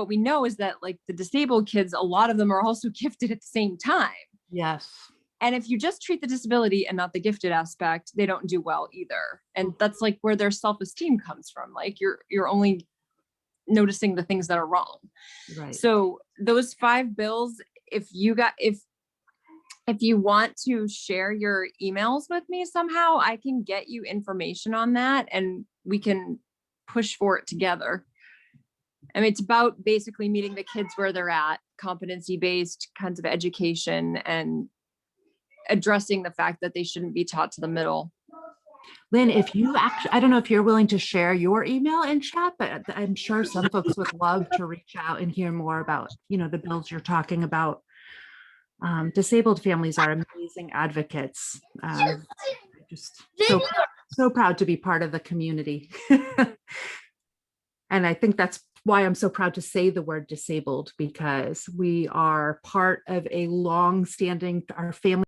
we know is that like the disabled kids, a lot of them are also gifted at the same time. Yes. And if you just treat the disability and not the gifted aspect, they don't do well either. And that's like where their self-esteem comes from. Like you're only noticing the things that are wrong. Right. So those 5 bills, if you want to share your emails with me somehow, I can get you information on that and we can push for it together. I mean, it's about basically meeting the kids where they're at, competency-based kinds of education, and addressing the fact that they shouldn't be taught to the middle. Lynn, if you actually, I don't know if you're willing to share your email in chat, but I'm sure some folks would love to reach out and hear more about, the bills you're talking about. Disabled families are amazing advocates. Just so proud to be part of the community. And I think that's why I'm so proud to say the word disabled, because we are part of a long-standing, our family